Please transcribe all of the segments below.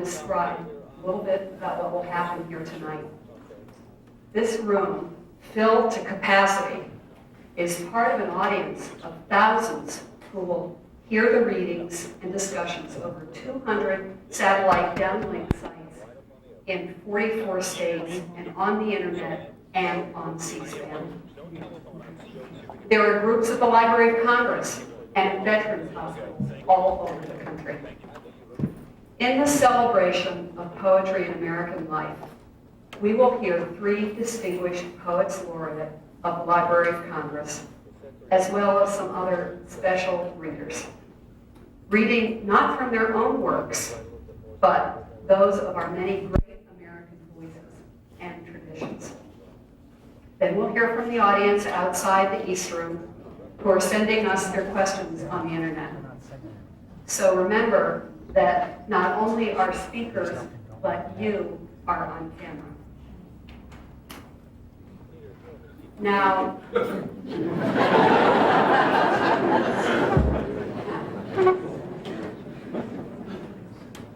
describe a little bit about what will happen here tonight. This room, filled to capacity, is part of an audience of thousands who will hear the readings and discussions over 200 satellite downlink sites in 44 states and on the internet and on C-SPAN. There are groups at the Library of Congress and veterans hospitals all over the country. In the celebration of poetry in American life, we will hear 3 distinguished poets laureate of the Library of Congress, as well as some other special readers, reading not from their own works, but those of our many great American voices and traditions. Then we'll hear from the audience outside the East Room who are sending us their questions on the internet. So remember that not only our speakers, but you are on camera. Now,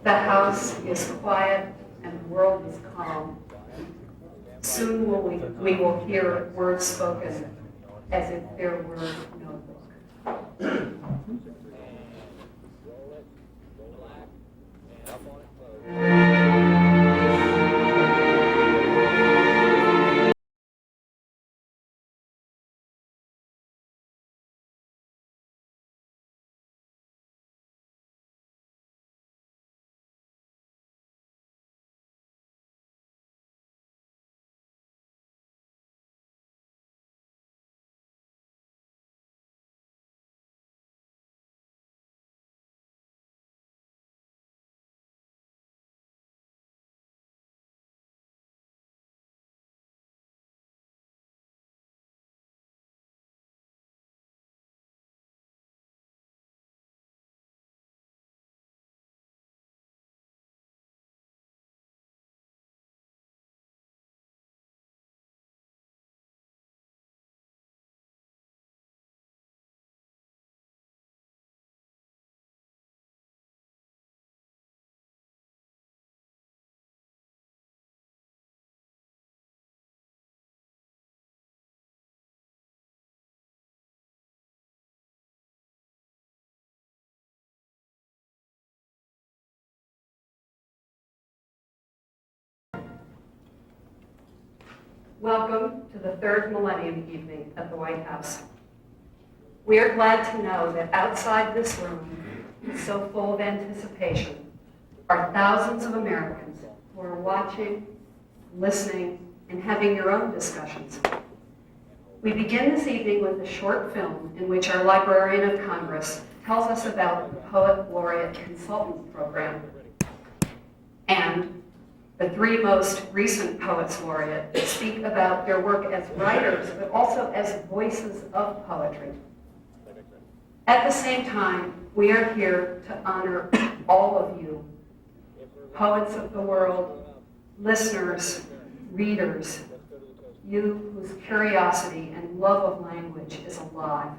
the house is quiet and the world is calm. Soon we will hear words spoken as if there were no book. Welcome to the 3rd Millennium evening at the White House. We are glad to know that outside this room, so full of anticipation, are thousands of Americans who are watching, listening, and having your own discussions. We begin this evening with a short film in which our Librarian of Congress tells us about the Poet Laureate Consultant Program and the 3 most recent Poets Laureate speak about their work as writers, but also as voices of poetry. At the same time, we are here to honor all of you, poets of the world, listeners, readers, you whose curiosity and love of language is alive,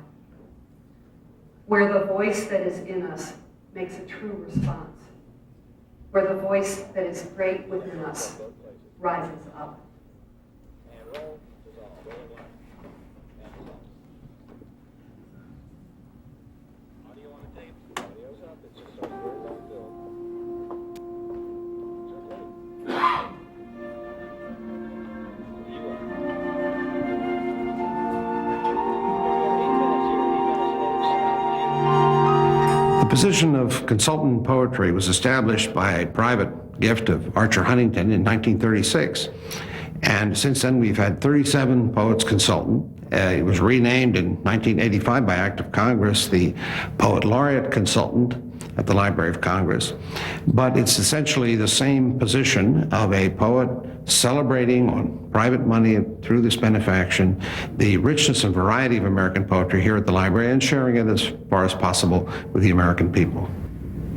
where the voice that is in us makes a true response, where the voice that is great within us rises up. The position of consultant in poetry was established by a private gift of Archer Huntington in 1936. And since then, we've had 37 poets consultant. It was renamed in 1985 by Act of Congress the Poet Laureate Consultant at the Library of Congress. But it's essentially the same position of a poet celebrating on private money through this benefaction the richness and variety of American poetry here at the library and sharing it as far as possible with the American people.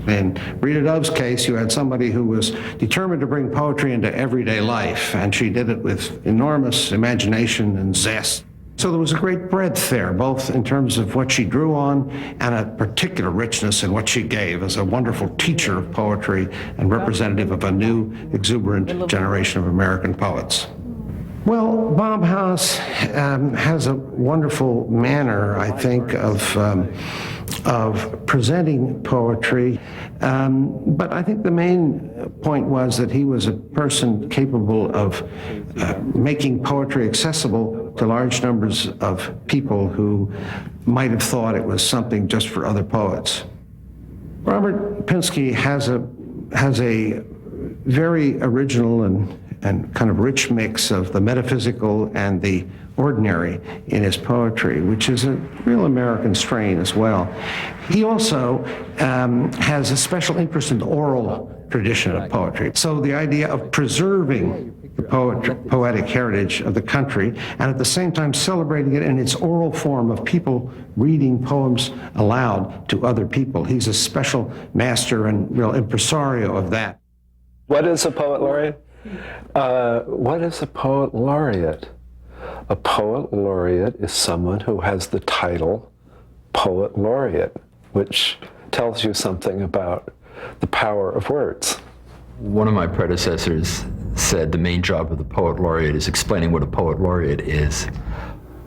In Rita Dove's case, you had somebody who was determined to bring poetry into everyday life, and she did it with enormous imagination and zest. So there was a great breadth there, both in terms of what she drew on and a particular richness in what she gave as a wonderful teacher of poetry and representative of a new, exuberant generation of American poets. Well, Bob House has a wonderful manner, I think, of presenting poetry, but I think the main point was that he was a person capable of making poetry accessible to large numbers of people who might have thought it was something just for other poets. Robert Pinsky has a very original and kind of rich mix of the metaphysical and the ordinary in his poetry, which is a real American strain as well. He also has a special interest in the oral tradition of poetry. So the idea of preserving the poetic heritage of the country and at the same time celebrating it in its oral form of people reading poems aloud to other people. He's a special master and real impresario of that. What is a poet laureate? What is a poet laureate? A poet laureate is someone who has the title poet laureate, which tells you something about the power of words. One of my predecessors said the main job of the poet laureate is explaining what a poet laureate is.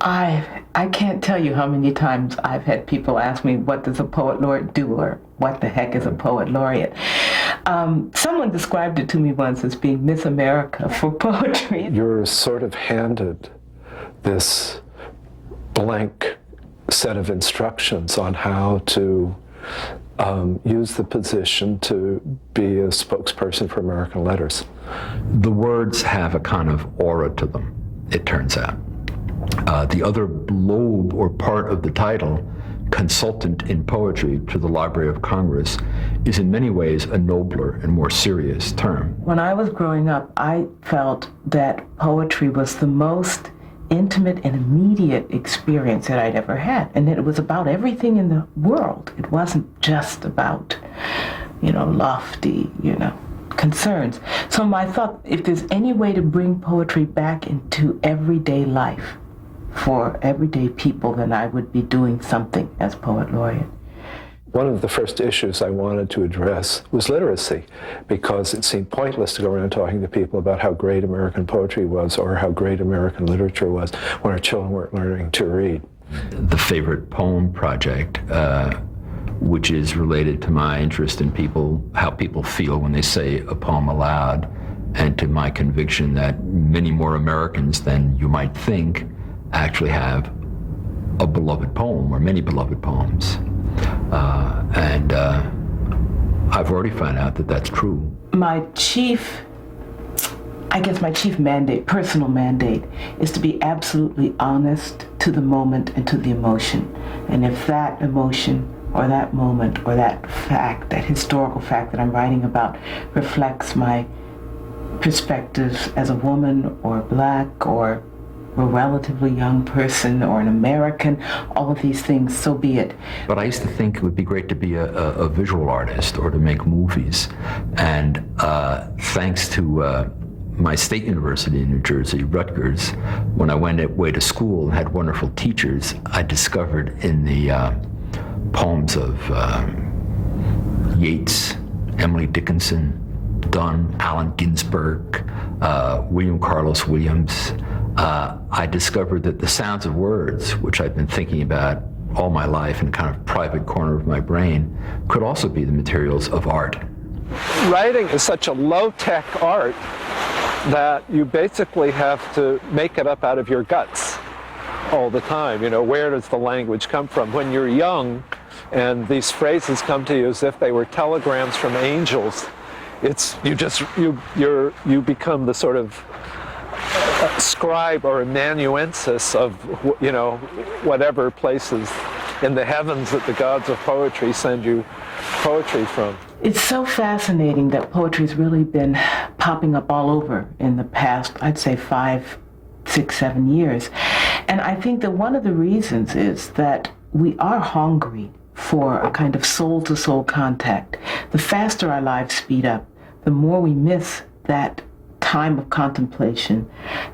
I can't tell you how many times I've had people ask me, what does a poet laureate do, or what the heck is a poet laureate? Someone described it to me once as being Miss America for poetry. You're sort of handed this blank set of instructions on how to use the position to be a spokesperson for American letters. The words have a kind of aura to them, it turns out. The other lobe or part of the title, consultant in poetry to the Library of Congress, is in many ways a nobler and more serious term. When I was growing up, I felt that poetry was the most intimate and immediate experience that I'd ever had, and that it was about everything in the world. It wasn't just about, lofty, concerns. So my thought, if there's any way to bring poetry back into everyday life for everyday people, then I would be doing something as poet laureate. One of the first issues I wanted to address was literacy, because it seemed pointless to go around talking to people about how great American poetry was or how great American literature was when our children weren't learning to read. The Favorite Poem Project, which is related to my interest in how people feel when they say a poem aloud, and to my conviction that many more Americans than you might think actually have a beloved poem or many beloved poems. And I've already found out that that's true. My chief mandate, personal mandate, is to be absolutely honest to the moment and to the emotion. And if that emotion or that moment or that fact, that historical fact that I'm writing about, reflects my perspectives as a woman or black or a relatively young person or an American, all of these things, so be it. But I used to think it would be great to be a visual artist or to make movies. And thanks to my state university in New Jersey, Rutgers, when I went away to school and had wonderful teachers, I discovered in the poems of Yeats, Emily Dickinson, Donne, Allen Ginsberg, William Carlos Williams, I discovered that the sounds of words, which I'd been thinking about all my life in a kind of private corner of my brain, could also be the materials of art. Writing is such a low-tech art that you basically have to make it up out of your guts all the time. Where does the language come from? When you're young and these phrases come to you as if they were telegrams from angels, you become the sort of scribe or amanuensis of whatever places in the heavens that the gods of poetry send you poetry from. It's so fascinating that poetry's really been popping up all over in the past, I'd say 5, 6, 7 years. And I think that one of the reasons is that we are hungry for a kind of soul-to-soul contact. The faster our lives speed up, the more we miss that time of contemplation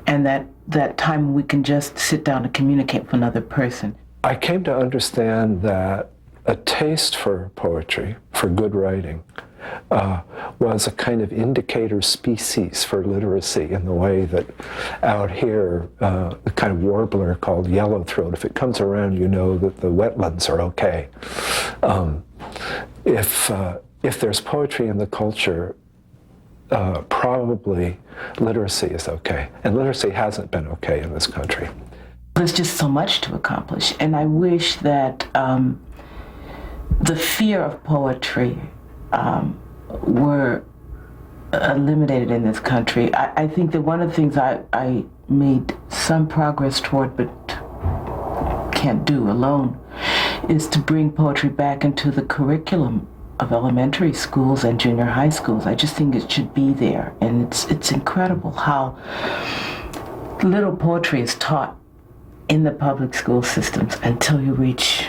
and that time when we can just sit down and communicate with another person. I came to understand that a taste for poetry, for good writing, was a kind of indicator species for literacy in the way that out here, a kind of warbler called yellowthroat, if it comes around, you know that the wetlands are okay. If there's poetry in the culture, probably literacy is okay. And literacy hasn't been okay in this country. There's just so much to accomplish. And I wish that the fear of poetry were eliminated in this country. I think that one of the things I made some progress toward, but can't do alone, is to bring poetry back into the curriculum of elementary schools and junior high schools. I just think it should be there. And it's incredible how little poetry is taught in the public school systems until you reach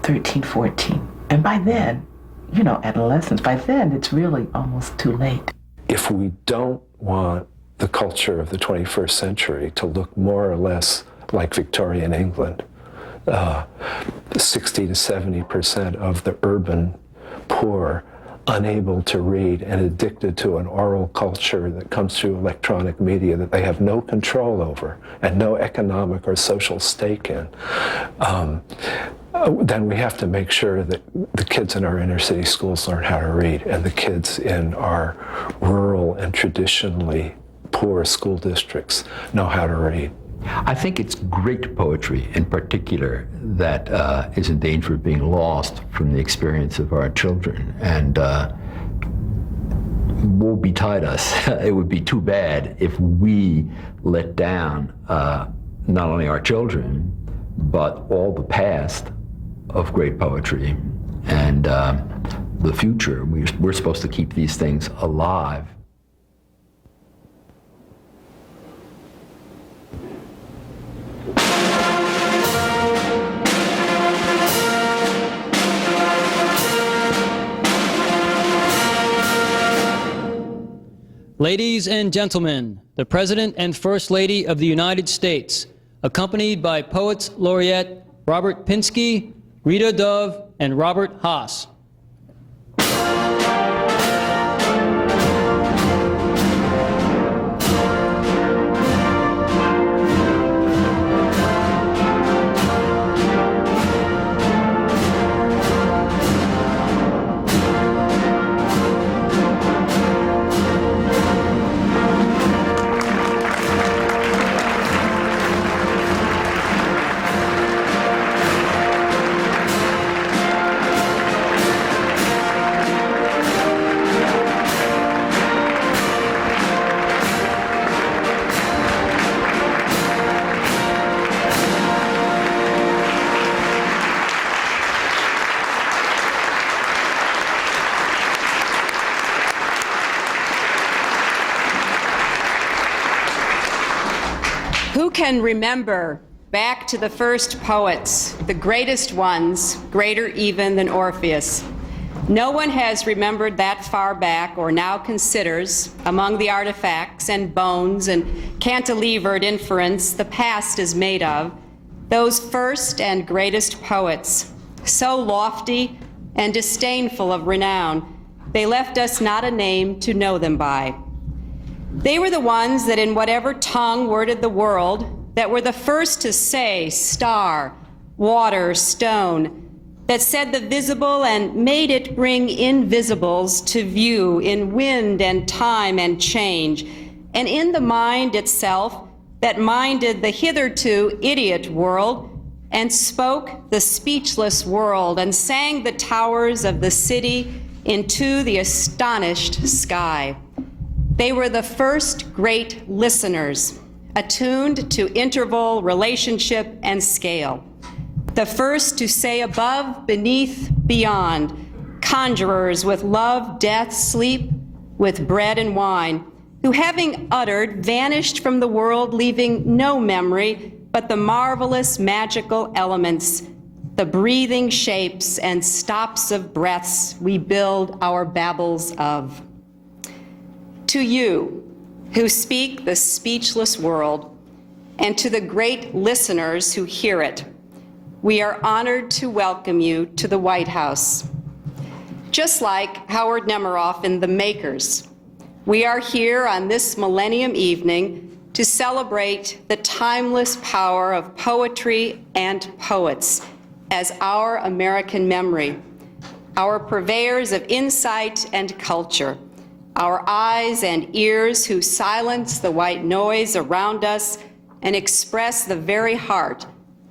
13, 14. And by then, you know, adolescence, by then it's really almost too late. If we don't want the culture of the 21st century to look more or less like Victorian England, 60 to 70% of the urban poor unable to read and addicted to an oral culture that comes through electronic media that they have no control over and no economic or social stake in, then we have to make sure that the kids in our inner city schools learn how to read, and the kids in our rural and traditionally poor school districts know how to read. I think it's great poetry in particular that is in danger of being lost from the experience of our children. And woe betide us. It would be too bad if we let down not only our children, but all the past of great poetry and the future. We're supposed to keep these things alive. Ladies and gentlemen, the President and First Lady of the United States, accompanied by Poets Laureate Robert Pinsky, Rita Dove, and Robert Haas. Who can remember back to the first poets, the greatest ones, greater even than Orpheus? No one has remembered that far back or now considers, among the artifacts and bones and cantilevered inference the past is made of, those first and greatest poets, so lofty and disdainful of renown, they left us not a name to know them by. They were the ones that in whatever tongue worded the world, that were the first to say star, water, stone, that said the visible and made it bring invisibles to view in wind and time and change, and in the mind itself that minded the hitherto idiot world and spoke the speechless world and sang the towers of the city into the astonished sky. They were the first great listeners, attuned to interval, relationship, and scale. The first to say above, beneath, beyond, conjurers with love, death, sleep, with bread and wine, who having uttered, vanished from the world, leaving no memory but the marvelous magical elements, the breathing shapes and stops of breaths we build our babbles of. To you, who speak the speechless world, and to the great listeners who hear it. We are honored to welcome you to the White House. Just like Howard Nemeroff in The Makers, we are here on this Millennium evening to celebrate the timeless power of poetry and poets as our American memory, our purveyors of insight and culture, our eyes and ears who silence the white noise around us and express the very heart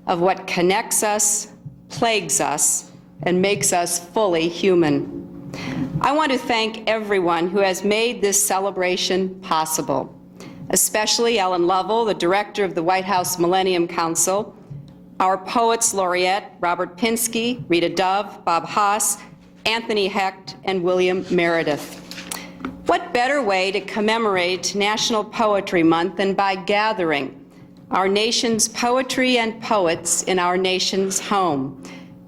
of what connects us, plagues us, and makes us fully human. I want to thank everyone who has made this celebration possible, especially Ellen Lovell, the director of the White House Millennium Council, our Poets Laureate, Robert Pinsky, Rita Dove, Bob Haas, Anthony Hecht, and William Meredith. What better way to commemorate National Poetry Month than by gathering our nation's poetry and poets in our nation's home?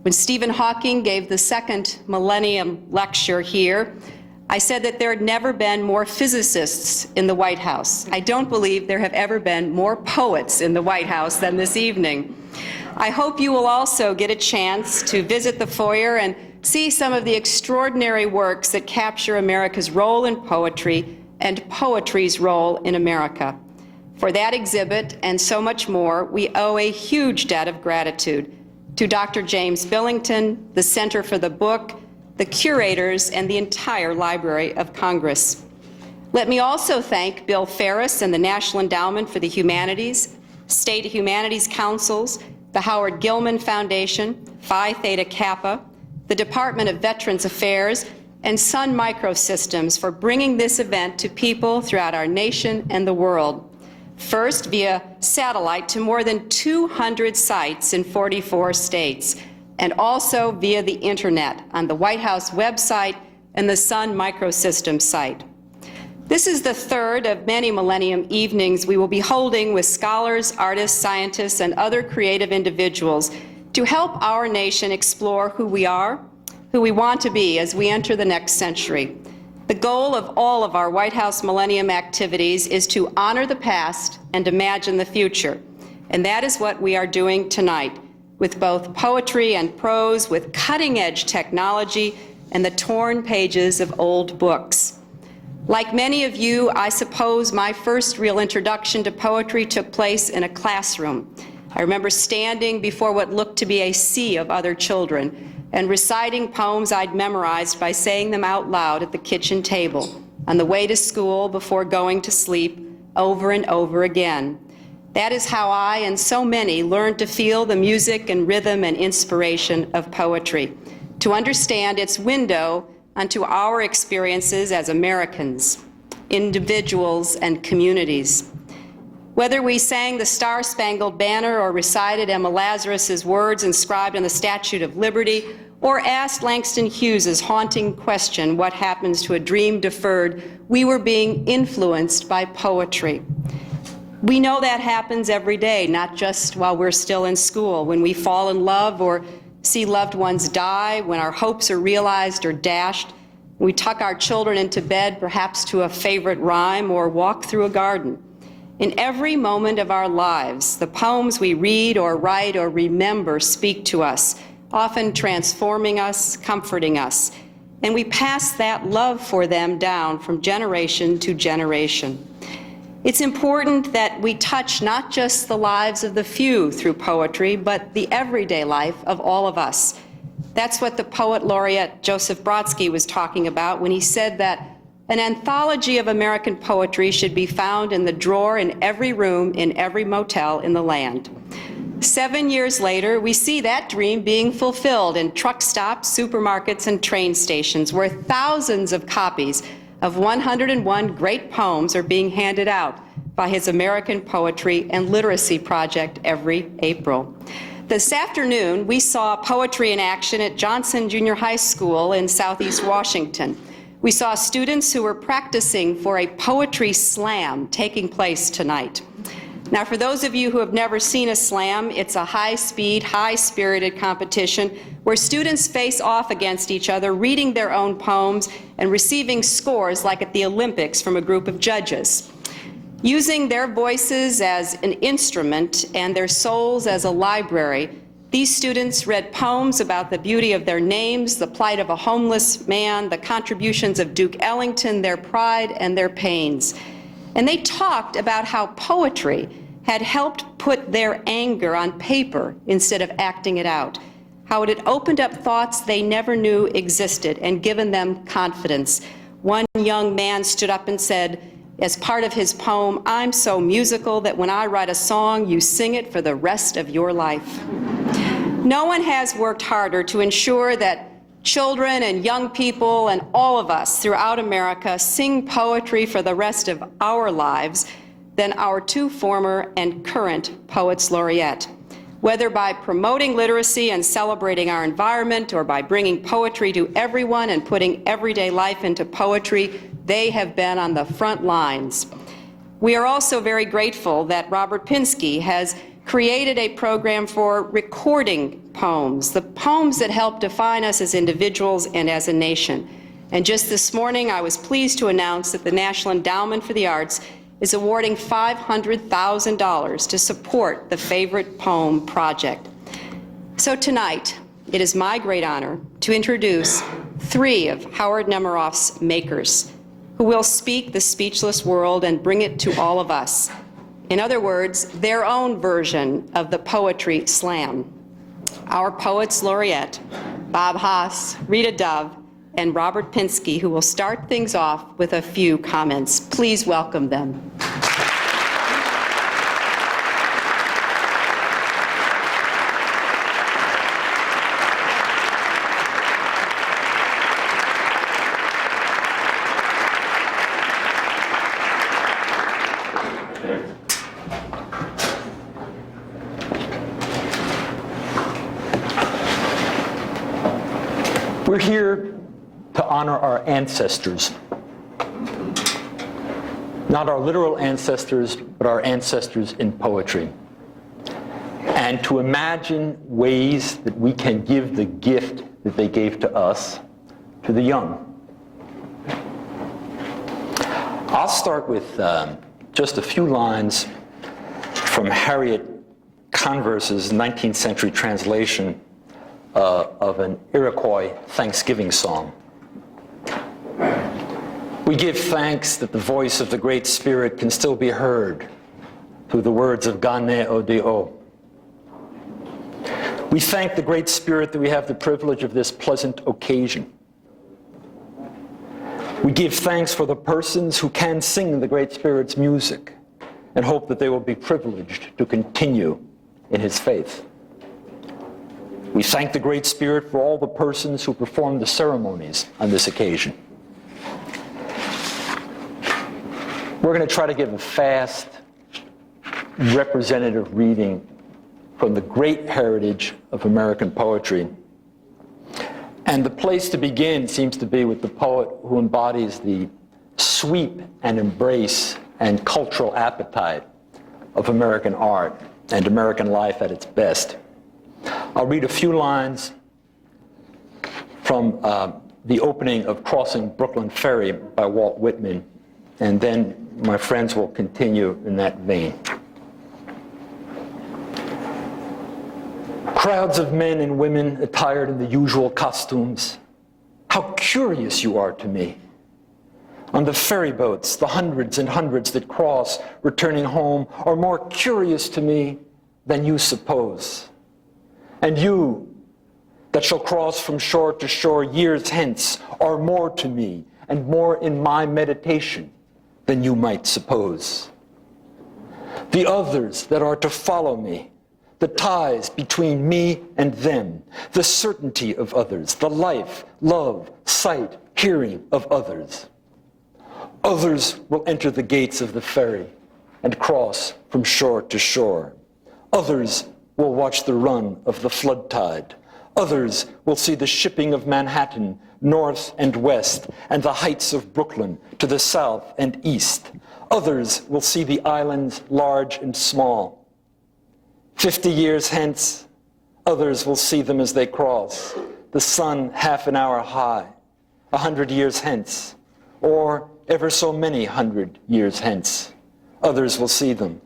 When Stephen Hawking gave the second Millennium lecture here, I said that there had never been more physicists in the White House. I don't believe there have ever been more poets in the White House than this evening. I hope you will also get a chance to visit the foyer and see some of the extraordinary works that capture America's role in poetry and poetry's role in America. For that exhibit and so much more, we owe a huge debt of gratitude to Dr. James Billington, the Center for the Book, the curators, and the entire Library of Congress. Let me also thank Bill Ferris and the National Endowment for the Humanities, State Humanities Councils, the Howard Gilman Foundation, Phi Theta Kappa, the Department of Veterans Affairs, and Sun Microsystems for bringing this event to people throughout our nation and the world. First, via satellite to more than 200 sites in 44 states, and also via the internet on the White House website and the Sun Microsystems site. This is the third of many Millennium evenings we will be holding with scholars, artists, scientists, and other creative individuals to help our nation explore who we are, who we want to be as we enter the next century. The goal of all of our White House Millennium activities is to honor the past and imagine the future. And that is what we are doing tonight, with both poetry and prose, with cutting-edge technology and the torn pages of old books. Like many of you, I suppose my first real introduction to poetry took place in a classroom. I remember standing before what looked to be a sea of other children and reciting poems I'd memorized by saying them out loud at the kitchen table, on the way to school, before going to sleep, over and over again. That is how I and so many learned to feel the music and rhythm and inspiration of poetry, to understand its window onto our experiences as Americans, individuals, and communities. Whether we sang the Star-Spangled Banner or recited Emma Lazarus's words inscribed on the Statue of Liberty, or asked Langston Hughes's haunting question, what happens to a dream deferred, we were being influenced by poetry. We know that happens every day, not just while we're still in school, when we fall in love or see loved ones die, when our hopes are realized or dashed, when we tuck our children into bed, perhaps to a favorite rhyme, or walk through a garden. In every moment of our lives, the poems we read or write or remember speak to us, often transforming us, comforting us, and we pass that love for them down from generation to generation. It's important that we touch not just the lives of the few through poetry, but the everyday life of all of us. That's what the poet laureate Joseph Brodsky was talking about when he said that an anthology of American poetry should be found in the drawer in every room in every motel in the land. 7 years later, we see that dream being fulfilled in truck stops, supermarkets, and train stations, where thousands of copies of 101 great poems are being handed out by his American Poetry and Literacy Project every April. This afternoon, we saw poetry in action at Johnson Junior High School in Southeast Washington. We saw students who were practicing for a poetry slam taking place tonight. Now, for those of you who have never seen a slam, it's a high-speed, high-spirited competition where students face off against each other, reading their own poems and receiving scores like at the Olympics from a group of judges. Using their voices as an instrument and their souls as a library, these students read poems about the beauty of their names, the plight of a homeless man, the contributions of Duke Ellington, their pride and their pains. And they talked about how poetry had helped put their anger on paper instead of acting it out, how it had opened up thoughts they never knew existed and given them confidence. One young man stood up and said, as part of his poem, "I'm so musical that when I write a song, you sing it for the rest of your life." No one has worked harder to ensure that children and young people and all of us throughout America sing poetry for the rest of our lives than our two former and current Poets Laureate. Whether by promoting literacy and celebrating our environment or by bringing poetry to everyone and putting everyday life into poetry, they have been on the front lines. We are also very grateful that Robert Pinsky has created a program for recording poems, the poems that help define us as individuals and as a nation. And just this morning, I was pleased to announce that the National Endowment for the Arts is awarding $500,000 to support the Favorite Poem Project. So tonight, it is my great honor to introduce three of Howard Nemiroff's makers, who will speak the speechless world and bring it to all of us. In other words, their own version of the Poetry Slam. Our Poets Laureate, Bob Haas, Rita Dove, and Robert Pinsky, who will start things off with a few comments. Please welcome them. We're here to honor our ancestors. Not our literal ancestors, but our ancestors in poetry. And to imagine ways that we can give the gift that they gave to us to the young. I'll start with just a few lines from Harriet Converse's 19th century translation of an Iroquois Thanksgiving song. We give thanks that the voice of the Great Spirit can still be heard through the words of Gane Odio. We thank the Great Spirit that we have the privilege of this pleasant occasion. We give thanks for the persons who can sing the Great Spirit's music and hope that they will be privileged to continue in his faith. We thank the Great Spirit for all the persons who performed the ceremonies on this occasion. We're going to try to give a fast, representative reading from the great heritage of American poetry. And the place to begin seems to be with the poet who embodies the sweep and embrace and cultural appetite of American art and American life at its best. I'll read a few lines from the opening of Crossing Brooklyn Ferry by Walt Whitman, and then my friends will continue in that vein. Crowds of men and women attired in the usual costumes. How curious you are to me. On the ferry boats, the hundreds and hundreds that cross, returning home, are more curious to me than you suppose. And you, that shall cross from shore to shore years hence, are more to me and more in my meditation than you might suppose. The others that are to follow me, the ties between me and them, the certainty of others, the life, love, sight, hearing of others. Others will enter the gates of the ferry and cross from shore to shore. Others will watch the run of the flood tide. Others will see the shipping of Manhattan north and west, and the heights of Brooklyn to the south and east. Others will see the islands large and small. 50 years hence, others will see them as they cross, the sun half an hour high. 100 years hence, or ever so many 100 years hence, Others will see them,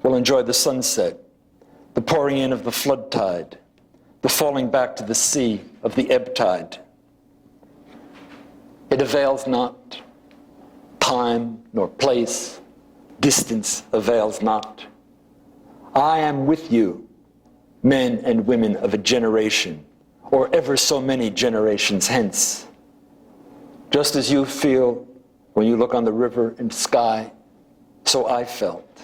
will enjoy the sunset, the pouring in of the flood tide, the falling back to the sea of the ebb tide. It avails not. Time nor place, distance avails not. I am with you, men and women of a generation, or ever so many generations hence. Just as you feel when you look on the river and sky, so I felt.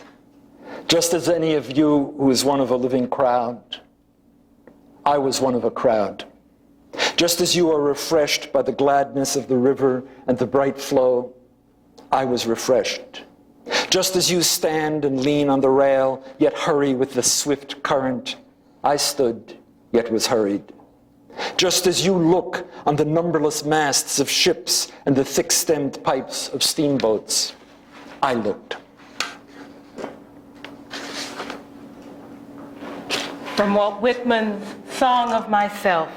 Just as any of you who is one of a living crowd, I was one of a crowd. Just as you are refreshed by the gladness of the river and the bright flow, I was refreshed. Just as you stand and lean on the rail, yet hurry with the swift current, I stood, yet was hurried. Just as you look on the numberless masts of ships and the thick-stemmed pipes of steamboats, I looked. From Walt Whitman's Song of Myself.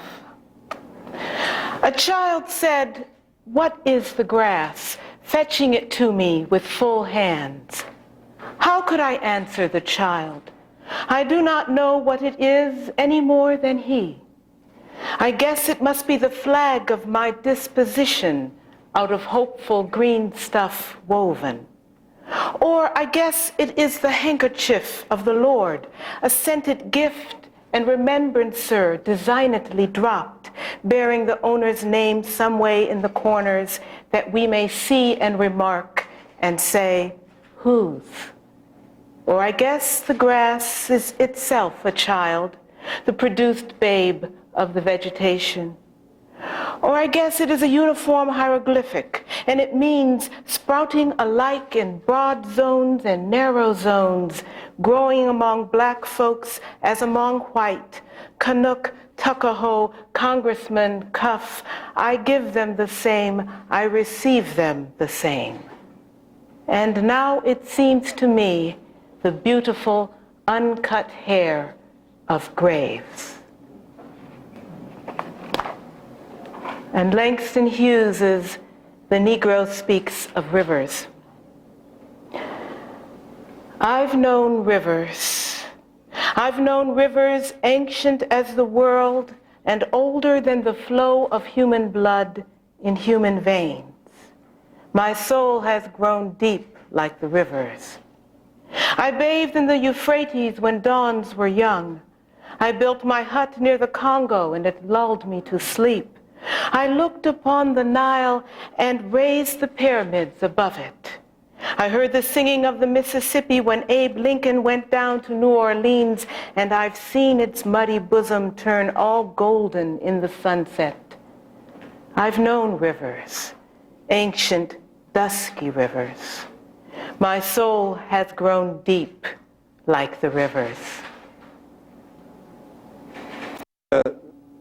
A child said, "What is the grass?" fetching it to me with full hands. How could I answer the child? I do not know what it is any more than he. I guess it must be the flag of my disposition out of hopeful green stuff woven. Or I guess it is the handkerchief of the Lord, a scented gift and remembrancer designedly dropped, bearing the owner's name some way in the corners that we may see and remark and say, whose? Or I guess the grass is itself a child, the produced babe of the vegetation. Or I guess it is a uniform hieroglyphic, and it means sprouting alike in broad zones and narrow zones, growing among black folks as among white, Canuck, Tuckahoe, Congressman, Cuff. I give them the same, I receive them the same. And now it seems to me the beautiful uncut hair of graves. And Langston Hughes's The Negro Speaks of Rivers. I've known rivers. I've known rivers ancient as the world and older than the flow of human blood in human veins. My soul has grown deep like the rivers. I bathed in the Euphrates when dawns were young. I built my hut near the Congo and it lulled me to sleep. I looked upon the Nile and raised the pyramids above it. I heard the singing of the Mississippi when Abe Lincoln went down to New Orleans, and I've seen its muddy bosom turn all golden in the sunset. I've known rivers, ancient, dusky rivers. My soul has grown deep like the rivers.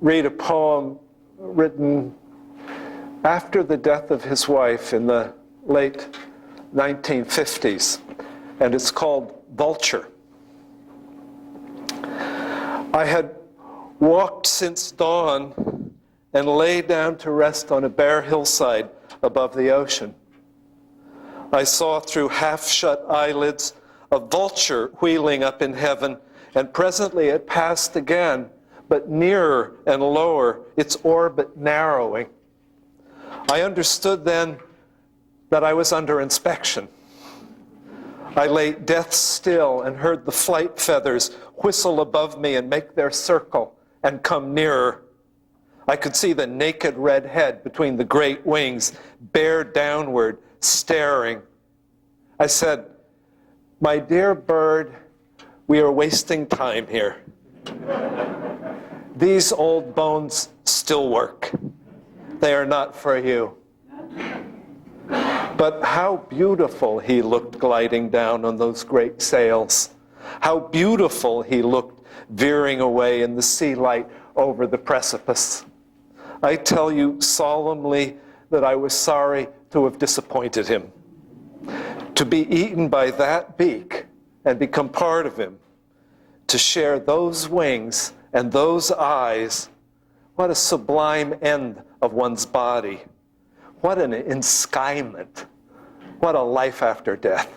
Read a poem written after the death of his wife in the late 1950s, and it's called Vulture. I had walked since dawn and lay down to rest on a bare hillside above the ocean. I saw through half-shut eyelids a vulture wheeling up in heaven, and presently it passed again, but nearer and lower, its orbit narrowing. I understood then that I was under inspection. I lay death still and heard the flight feathers whistle above me and make their circle and come nearer. I could see the naked red head between the great wings, bear downward, staring. I said, "My dear bird, we are wasting time here. These old bones still work. They are not for you." But how beautiful he looked gliding down on those great sails. How beautiful he looked veering away in the sea light over the precipice. I tell you solemnly that I was sorry to have disappointed him. To be eaten by that beak and become part of him, to share those wings and those eyes, what a sublime end of one's body. What an enskyment. What a life after death.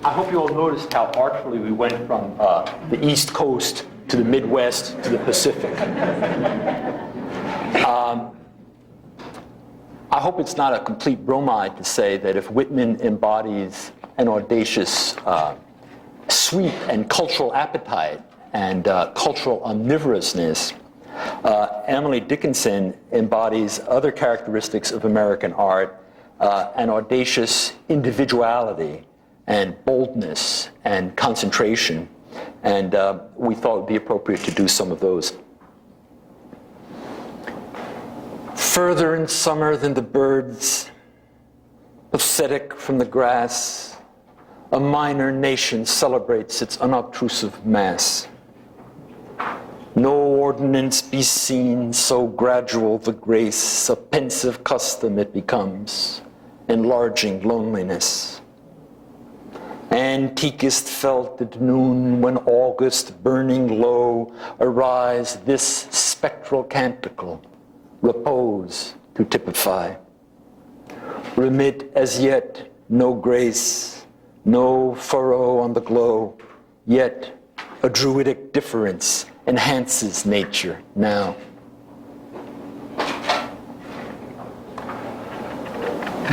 I hope you all noticed how artfully we went from the East Coast to the Midwest to the Pacific. I hope it's not a complete bromide to say that if Whitman embodies an audacious sweep and cultural appetite and cultural omnivorousness, Emily Dickinson embodies other characteristics of American art, an audacious individuality and boldness and concentration, and we thought it would be appropriate to do some of those. Further in summer than the birds, pathetic from the grass, a minor nation celebrates its unobtrusive mass. No ordinance be seen, so gradual the grace, a pensive custom it becomes, enlarging loneliness. Antiquest felt at noon when August burning low arise this spectral canticle, repose to typify. Remit as yet no grace, no furrow on the glow, yet a druidic difference enhances nature now.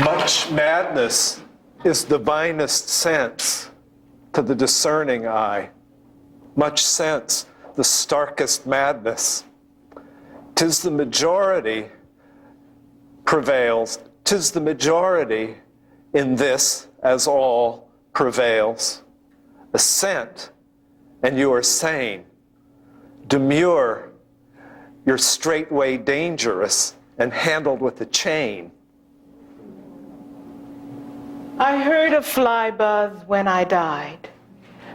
Much madness is divinest sense to the discerning eye. Much sense, the starkest madness. 'Tis the majority prevails. 'Tis the majority in this as all prevails. Assent, and you are sane. Demure, you're straightway dangerous and handled with a chain. I heard a fly buzz when I died.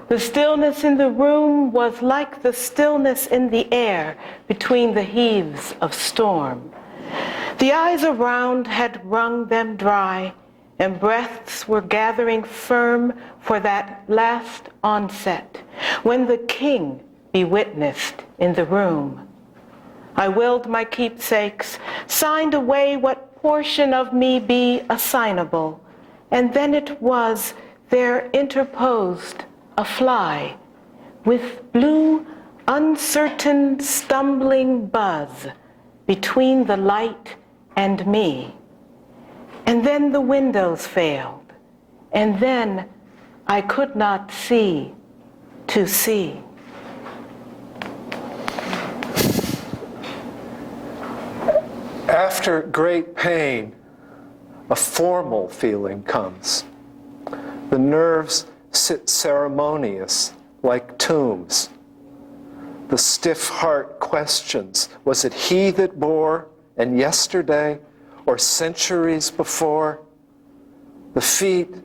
The stillness in the room was like the stillness in the air between the heaves of storm. The eyes around had wrung them dry, and breaths were gathering firm for that last onset, when the king be witnessed in the room. I willed my keepsakes, signed away what portion of me be assignable, and then it was there interposed a fly with blue, uncertain, stumbling buzz between the light and me. And then the windows failed, and then I could not see to see. After great pain, a formal feeling comes. The nerves sit ceremonious like tombs. The stiff heart questions, was it he that bore, and yesterday, or centuries before? The feet,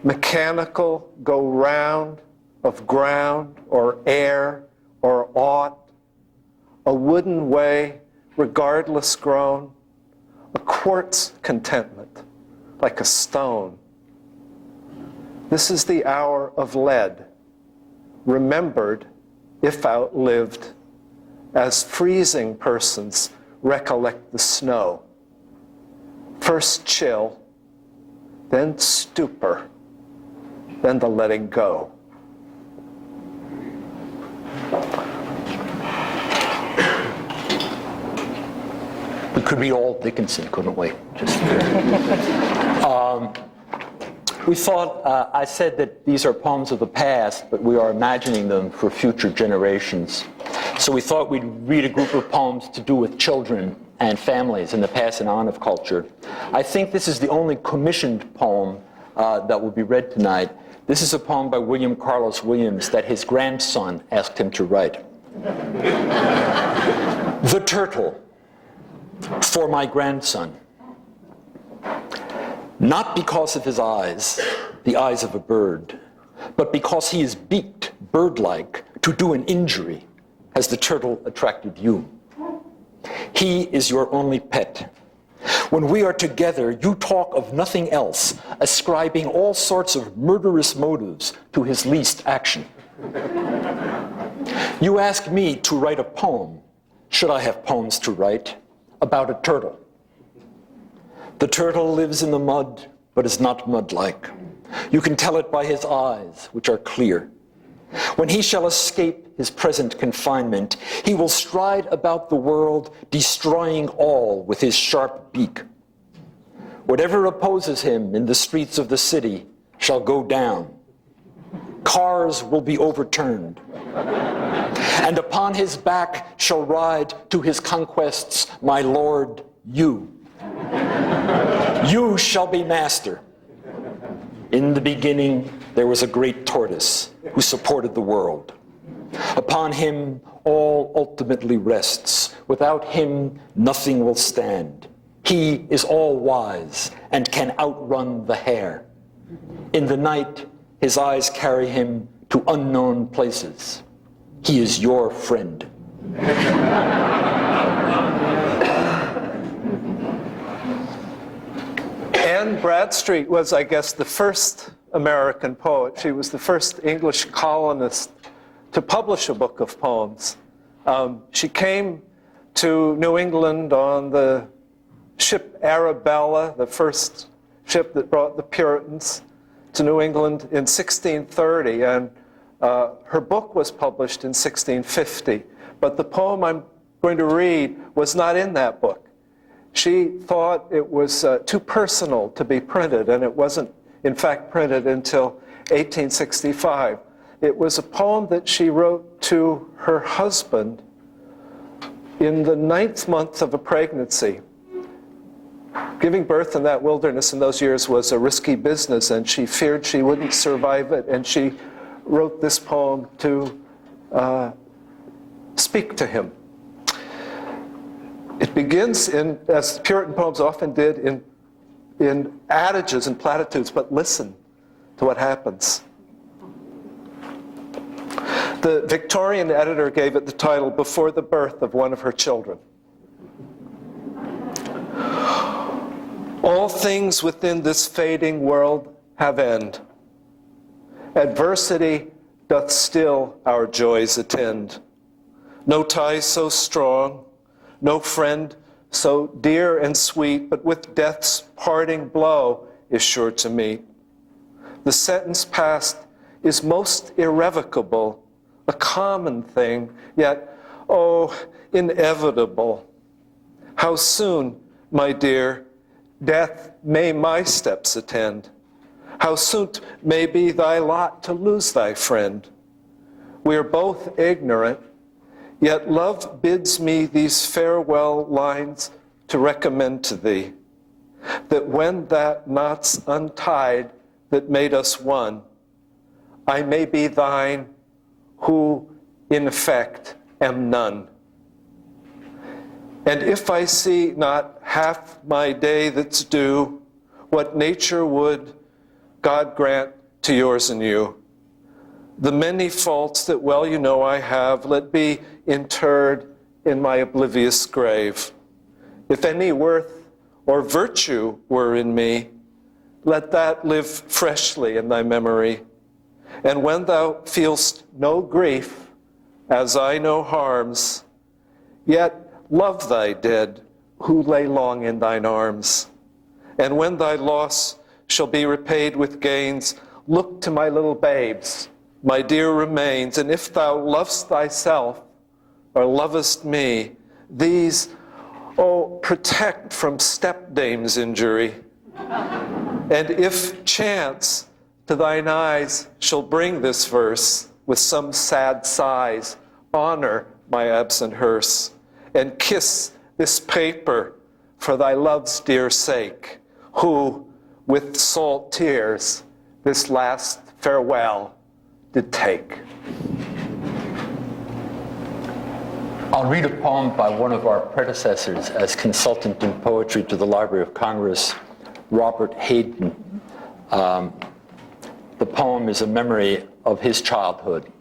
mechanical, go round of ground or air or aught. A wooden way, regardless grown, a quartz contentment, like a stone. This is the hour of lead, remembered, if outlived, as freezing persons recollect the snow. First chill, then stupor, then the letting go. We could read all Dickinson, couldn't we? We thought, I said that these are poems of the past, but we are imagining them for future generations. So we thought we'd read a group of poems to do with children and families and the passing on of culture. I think this is the only commissioned poem that will be read tonight. This is a poem by William Carlos Williams that his grandson asked him to write. The Turtle, for my grandson. Not because of his eyes, the eyes of a bird, but because he is beaked, bird-like, to do an injury, has the turtle attracted you. He is your only pet. When we are together, you talk of nothing else, ascribing all sorts of murderous motives to his least action. You ask me to write a poem. Should I have poems to write? About a turtle. The turtle lives in the mud, but is not mud-like. You can tell it by his eyes, which are clear. When he shall escape his present confinement, he will stride about the world, destroying all with his sharp beak. Whatever opposes him in the streets of the city shall go down. Cars will be overturned. And upon his back shall ride to his conquests my lord, you. You shall be master. In the beginning there was a great tortoise who supported the world. Upon him all ultimately rests. Without him nothing will stand. He is all wise and can outrun the hare. In the night his eyes carry him to unknown places. He is your friend. Anne Bradstreet was, I guess, the first American poet. She was the first English colonist to publish a book of poems. She came to New England on the ship Arabella, the first ship that brought the Puritans to New England in 1630, and her book was published in 1650. But the poem I'm going to read was not in that book. She thought it was too personal to be printed, and it wasn't, in fact, printed until 1865. It was a poem that she wrote to her husband in the 9th month of a pregnancy. Giving birth in that wilderness in those years was a risky business, and she feared she wouldn't survive it, and she wrote this poem to speak to him. It begins as Puritan poems often did, in adages and platitudes, but listen to what happens. The Victorian editor gave it the title, Before the Birth of One of Her Children. All things within this fading world have end. Adversity doth still our joys attend. No ties so strong, no friend so dear and sweet, but with death's parting blow is sure to meet. The sentence passed is most irrevocable, a common thing, yet, oh, inevitable. How soon, my dear, death may my steps attend. How soon may be thy lot to lose thy friend. We are both ignorant, yet love bids me these farewell lines to recommend to thee, that when that knot's untied that made us one, I may be thine who in effect am none. And if I see not half my day that's due, what nature would, God grant to yours and you. The many faults that well you know I have, let be interred in my oblivious grave. If any worth or virtue were in me, let that live freshly in thy memory. And when thou feelst no grief, as I no harms, yet love thy dead who lay long in thine arms. And when thy loss shall be repaid with gains, look to my little babes, my dear remains, and if thou lovest thyself or lovest me, these, oh, protect from stepdame's injury. And if chance to thine eyes shall bring this verse with some sad sighs, honor my absent hearse, and kiss this paper for thy love's dear sake, who with salt tears this last farewell did take. I'll read a poem by one of our predecessors as consultant in poetry to the Library of Congress, Robert Hayden. The poem is a memory of his childhood.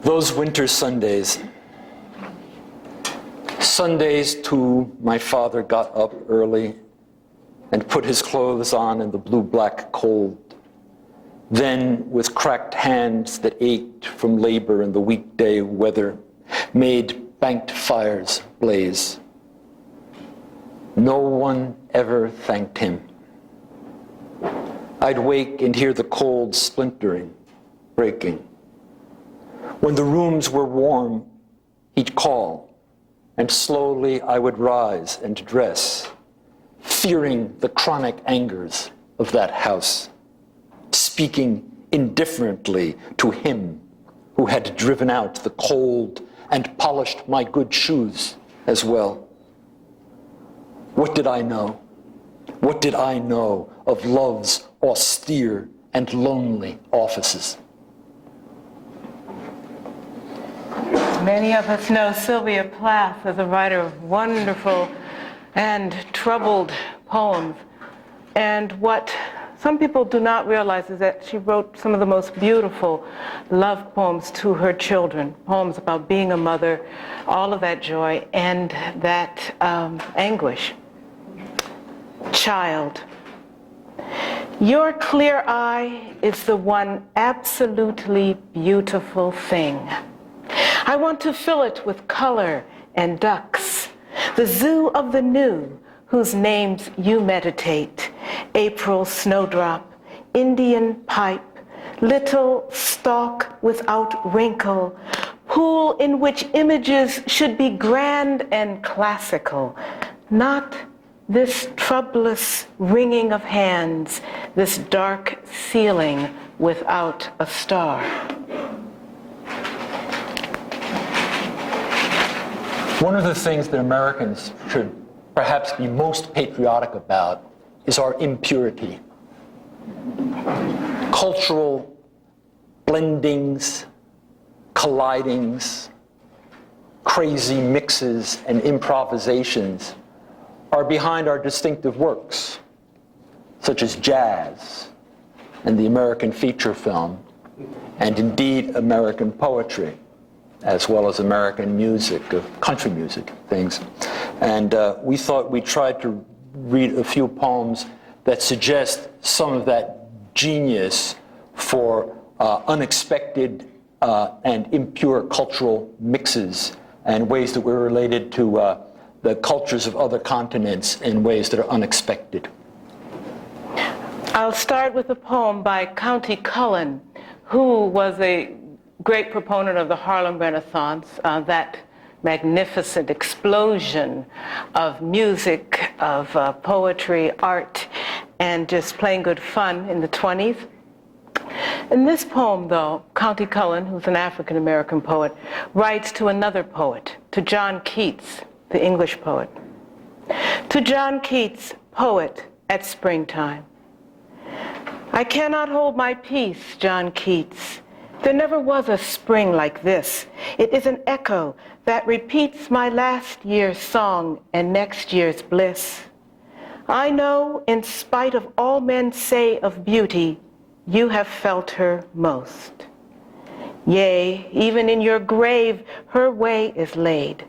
Those winter Sundays. Sundays, too, my father got up early and put his clothes on in the blue-black cold. Then, with cracked hands that ached from labor in the weekday weather, made banked fires blaze. No one ever thanked him. I'd wake and hear the cold splintering, breaking. When the rooms were warm, he'd call, and slowly I would rise and dress, fearing the chronic angers of that house, speaking indifferently to him who had driven out the cold and polished my good shoes as well. What did I know? What did I know of love's austere and lonely offices? Many of us know Sylvia Plath as a writer of wonderful and troubled poems. And what some people do not realize is that she wrote some of the most beautiful love poems to her children, poems about being a mother, all of that joy and that anguish. Child, your clear eye is the one absolutely beautiful thing. I want to fill it with color and ducks, the zoo of the new, whose names you meditate: April snowdrop, Indian pipe, little stalk without wrinkle, pool in which images should be grand and classical, not this troublous wringing of hands, this dark ceiling without a star. One of the things that Americans should perhaps be most patriotic about is our impurity. Cultural blendings, collidings, crazy mixes and improvisations are behind our distinctive works, such as jazz and the American feature film, and indeed American poetry, as well as American music, country music, things. And we thought we'd try to read a few poems that suggest some of that genius for unexpected and impure cultural mixes and ways that we're related to the cultures of other continents in ways that are unexpected. I'll start with a poem by Countee Cullen, who was a great proponent of the Harlem Renaissance, that magnificent explosion of music, of poetry, art, and just plain good fun in the 20s. In this poem, though, Countee Cullen, who's an African-American poet, writes to another poet, to John Keats, the English poet. To John Keats, poet at springtime. I cannot hold my peace, John Keats. There never was a spring like this. It is an echo that repeats my last year's song and next year's bliss. I know, in spite of all men say of beauty, you have felt her most. Yea, even in your grave, her way is laid.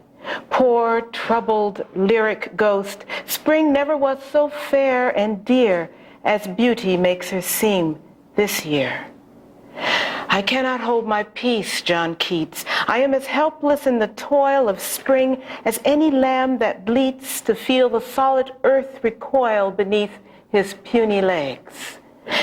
Poor, troubled, lyric ghost, spring never was so fair and dear as beauty makes her seem this year. I cannot hold my peace, John Keats. I am as helpless in the toil of spring as any lamb that bleats to feel the solid earth recoil beneath his puny legs.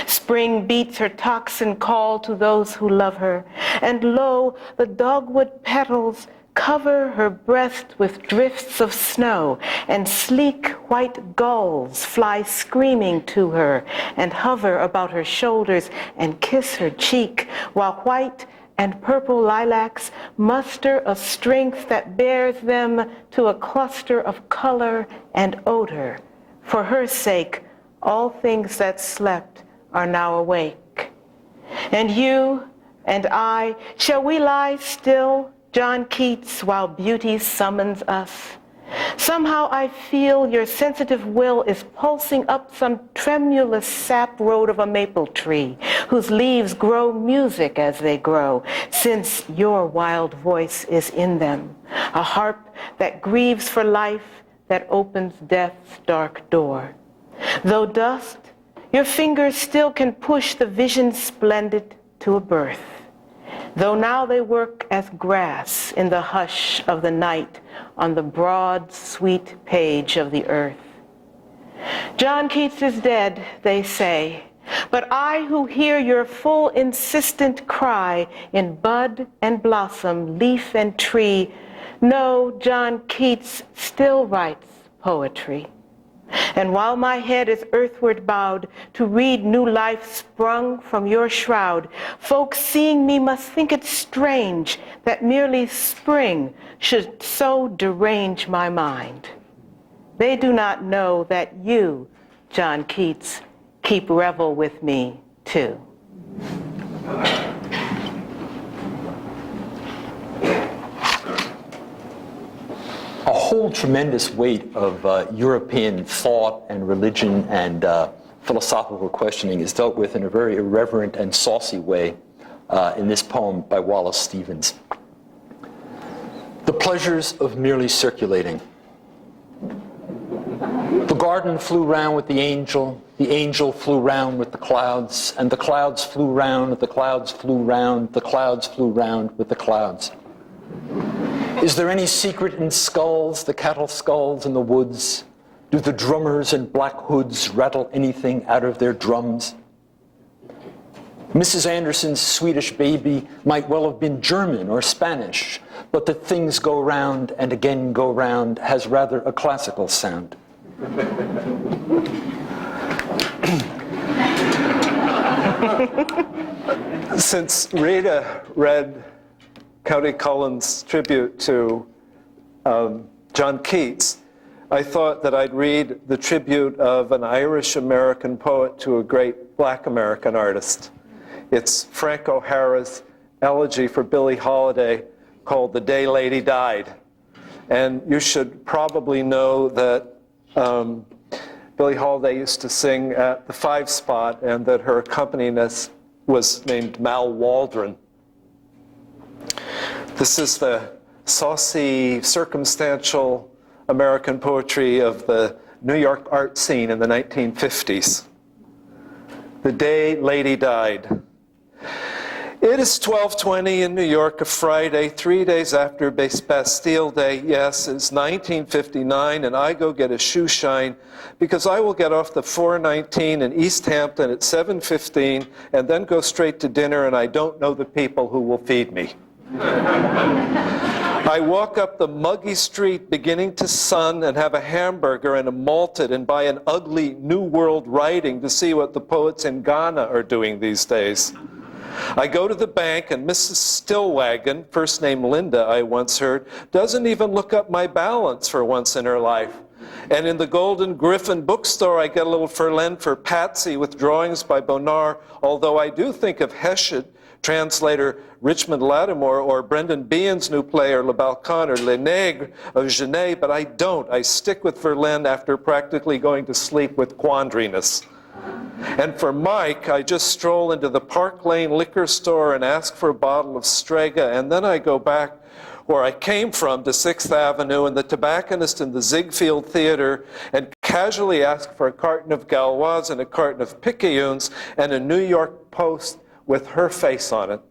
Spring beats her tocsin call to those who love her, and lo, the dogwood petals cover her breast with drifts of snow, and sleek white gulls fly screaming to her and hover about her shoulders and kiss her cheek, while white and purple lilacs muster a strength that bears them to a cluster of color and odor. For her sake, all things that slept are now awake. And you and I, shall we lie still, John Keats, while beauty summons us? Somehow I feel your sensitive will is pulsing up some tremulous sap road of a maple tree, whose leaves grow music as they grow, since your wild voice is in them, a harp that grieves for life, that opens death's dark door. Though dust, your fingers still can push the vision splendid to a birth. Though now they work as grass in the hush of the night on the broad, sweet page of the earth. John Keats is dead, they say, but I who hear your full insistent cry in bud and blossom, leaf and tree, know John Keats still writes poetry. And while my head is earthward bowed to read new life sprung from your shroud, folks seeing me must think it strange that merely spring should so derange my mind. They do not know that you, John Keats, keep revel with me too. A whole tremendous weight of European thought and religion and philosophical questioning is dealt with in a very irreverent and saucy way in this poem by Wallace Stevens. The pleasures of merely circulating. The garden flew round with the angel flew round with the clouds, and the clouds flew round, the clouds flew round, the clouds flew round with the clouds. Is there any secret in skulls, the cattle skulls in the woods? Do the drummers in black hoods rattle anything out of their drums? Mrs. Anderson's Swedish baby might well have been German or Spanish, but that things go round and again go round has rather a classical sound. Since Rita read County Cullen's tribute to John Keats, I thought that I'd read the tribute of an Irish-American poet to a great Black American artist. It's Frank O'Hara's elegy for Billie Holiday called The Day Lady Died. And you should probably know that Billie Holiday used to sing at the 5 Spot and that her accompanist was named Mal Waldron. This is the saucy, circumstantial American poetry of the New York art scene in the 1950s. The Day Lady Died. It is 12:20 in New York, a Friday, 3 days after Bastille Day. Yes, it's 1959, and I go get a shoe shine because I will get off the 419 in East Hampton at 7:15 and then go straight to dinner, and I don't know the people who will feed me. I walk up the muggy street beginning to sun and have a hamburger and a malted and buy an ugly New World writing to see what the poets in Ghana are doing these days. I go to the bank and Mrs. Stillwagon, first name Linda I once heard, doesn't even look up my balance for once in her life. And in the Golden Griffin bookstore I get a little Verlaine for Patsy with drawings by Bonnard, although I do think of Hesiod, translator Richmond Lattimore, or Brendan Behan's new play, or Le Balcon, or Les Nègres of Genet, but I don't. I stick with Verlaine after practically going to sleep with quandriness. And for Mike, I just stroll into the Park Lane liquor store and ask for a bottle of Strega, and then I go back where I came from to 6th Avenue and the tobacconist in the Ziegfeld Theater and casually ask for a carton of Gauloises and a carton of Picayunes and a New York Post with her face on it.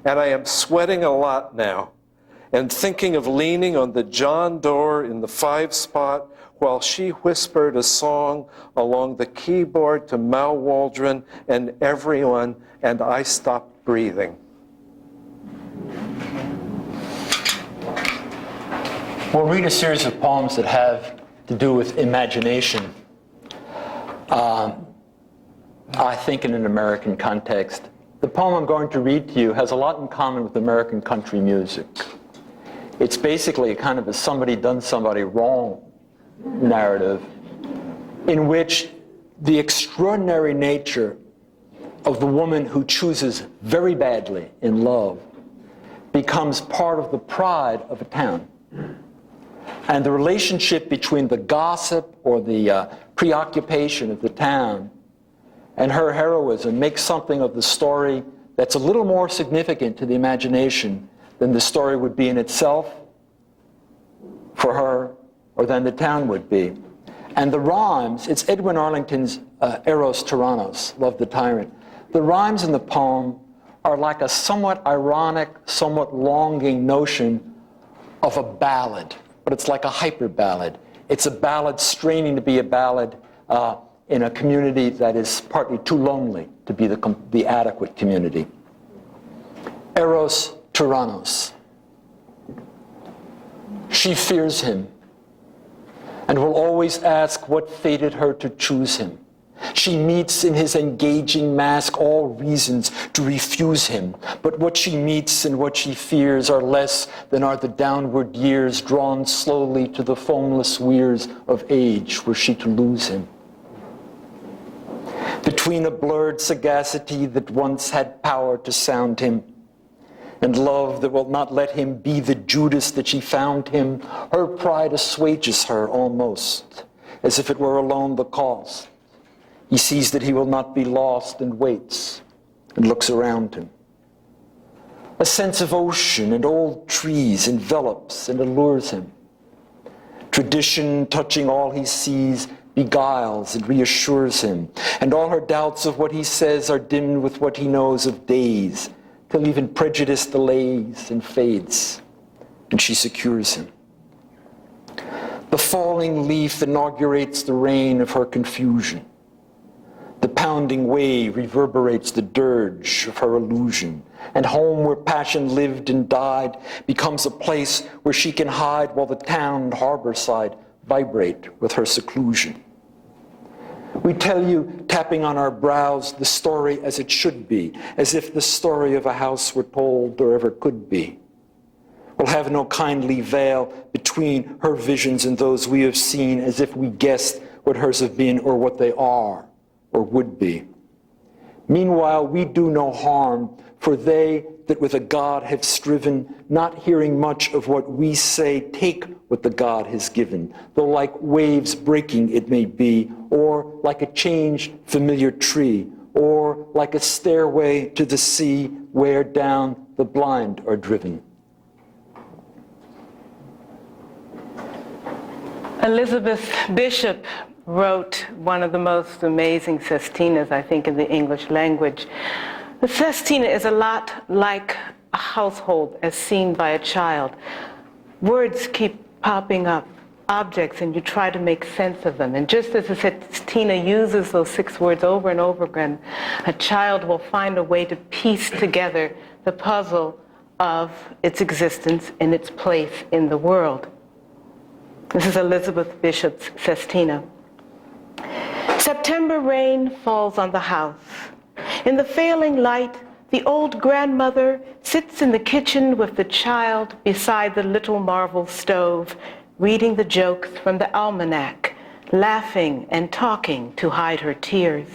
And I am sweating a lot now and thinking of leaning on the John door in the 5 Spot while she whispered a song along the keyboard to Mal Waldron and everyone, and I stopped breathing. We'll read a series of poems that have to do with imagination. I think in an American context. The poem I'm going to read to you has a lot in common with American country music. It's basically a kind of a somebody done somebody wrong narrative in which the extraordinary nature of the woman who chooses very badly in love becomes part of the pride of a town. And the relationship between the gossip or the preoccupation of the town and her heroism makes something of the story that's a little more significant to the imagination than the story would be in itself for her or than the town would be. And the rhymes, it's Edwin Arlington's Eros Tyrannos, Love the Tyrant. The rhymes in the poem are like a somewhat ironic, somewhat longing notion of a ballad, but it's like a hyper ballad. It's a ballad straining to be a ballad, in a community that is partly too lonely to be the adequate community. Eros Tyrannos. She fears him and will always ask what fated her to choose him. She meets in his engaging mask all reasons to refuse him, but what she meets and what she fears are less than are the downward years drawn slowly to the foamless weirs of age were she to lose him. Between a blurred sagacity that once had power to sound him, and love that will not let him be the Judas that she found him, her pride assuages her almost, as if it were alone the cost. He sees that he will not be lost and waits and looks around him. A sense of ocean and old trees envelops and allures him. Tradition, touching all he sees, beguiles and reassures him, and all her doubts of what he says are dimmed with what he knows of days, till even prejudice delays and fades, and she secures him. The falling leaf inaugurates the reign of her confusion. The pounding wave reverberates the dirge of her illusion, and home where passion lived and died becomes a place where she can hide while the town and harbor side vibrate with her seclusion. We tell you, tapping on our brows, the story as it should be, as if the story of a house were told or ever could be. We'll have no kindly veil between her visions and those we have seen, as if we guessed what hers have been or what they are or would be. Meanwhile, we do no harm, for they that with a God have striven, not hearing much of what we say, take what the God has given, though like waves breaking it may be, or like a changed familiar tree, or like a stairway to the sea where down the blind are driven. Elizabeth Bishop wrote one of the most amazing sestinas, I think, in the English language. The sestina is a lot like a household as seen by a child. Words keep popping up, objects, and you try to make sense of them. And just as the sestina uses those 6 words over and over again, a child will find a way to piece together the puzzle of its existence and its place in the world. This is Elizabeth Bishop's sestina. September rain falls on the house. In the failing light, the old grandmother sits in the kitchen with the child beside the little marble stove, reading the jokes from the almanac, laughing and talking to hide her tears.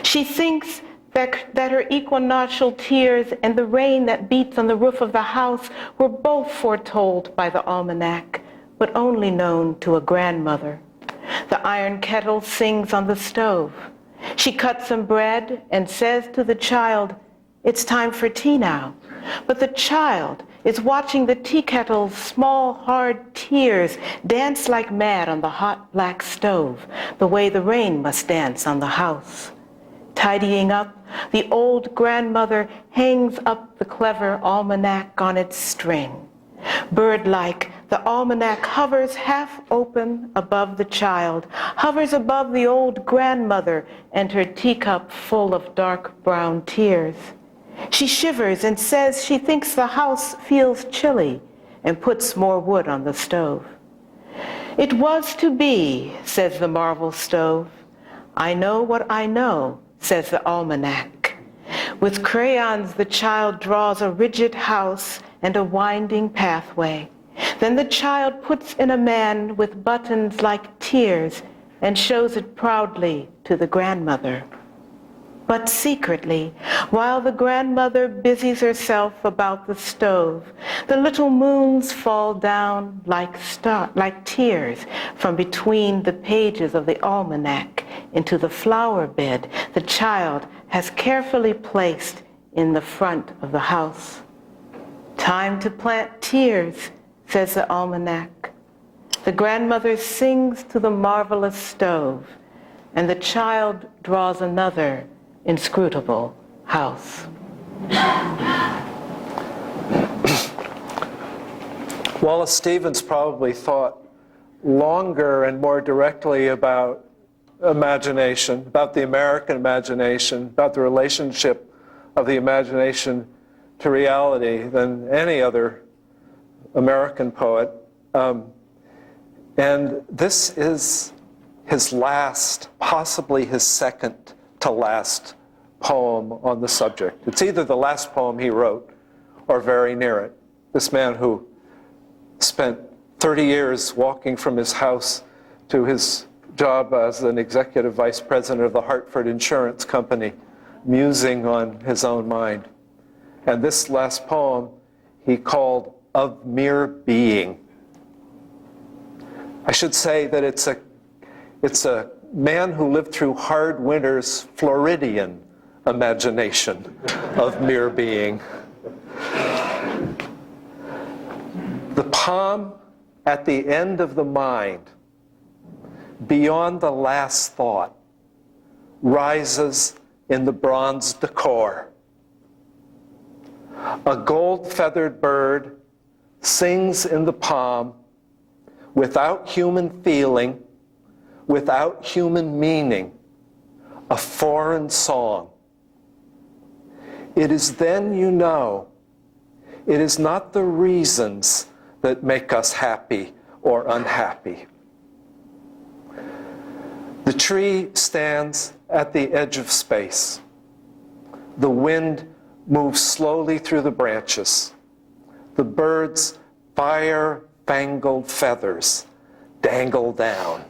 She thinks that her equinoctial tears and the rain that beats on the roof of the house were both foretold by the almanac, but only known to a grandmother. The iron kettle sings on the stove. She cuts some bread and says to the child, "It's time for tea now." But the child is watching the tea kettle's small, hard tears dance like mad on the hot black stove, the way the rain must dance on the house. Tidying up, the old grandmother hangs up the clever almanac on its string. Bird-like, the almanac hovers half open above the child, hovers above the old grandmother and her teacup full of dark brown tears. She shivers and says she thinks the house feels chilly and puts more wood on the stove. "It was to be," says the marble stove. "I know what I know," says the almanac. With crayons, the child draws a rigid house and a winding pathway. Then the child puts in a man with buttons like tears and shows it proudly to the grandmother. But secretly, while the grandmother busies herself about the stove, the little moons fall down like tears from between the pages of the almanac into the flower bed the child has carefully placed in the front of the house. "Time to plant tears," says the almanac. The grandmother sings to the marvelous stove, and the child draws another inscrutable house. Wallace Stevens probably thought longer and more directly about imagination, about the American imagination, about the relationship of the imagination to reality than any other American poet. And this is his last, possibly his second to last poem on the subject. It's either the last poem he wrote or very near it. This man who spent 30 years walking from his house to his job as an executive vice president of the Hartford Insurance Company, musing on his own mind. And this last poem he called Of Mere Being. I should say that it's a man who lived through hard winters, Floridian imagination of mere being. The palm at the end of the mind, beyond the last thought, rises in the bronze decor. A gold-feathered bird sings in the palm without human feeling, without human meaning, a foreign song. It is then you know it is not the reasons that make us happy or unhappy. The tree stands at the edge of space. The wind moves slowly through the branches. The bird's fire-fangled feathers dangle down.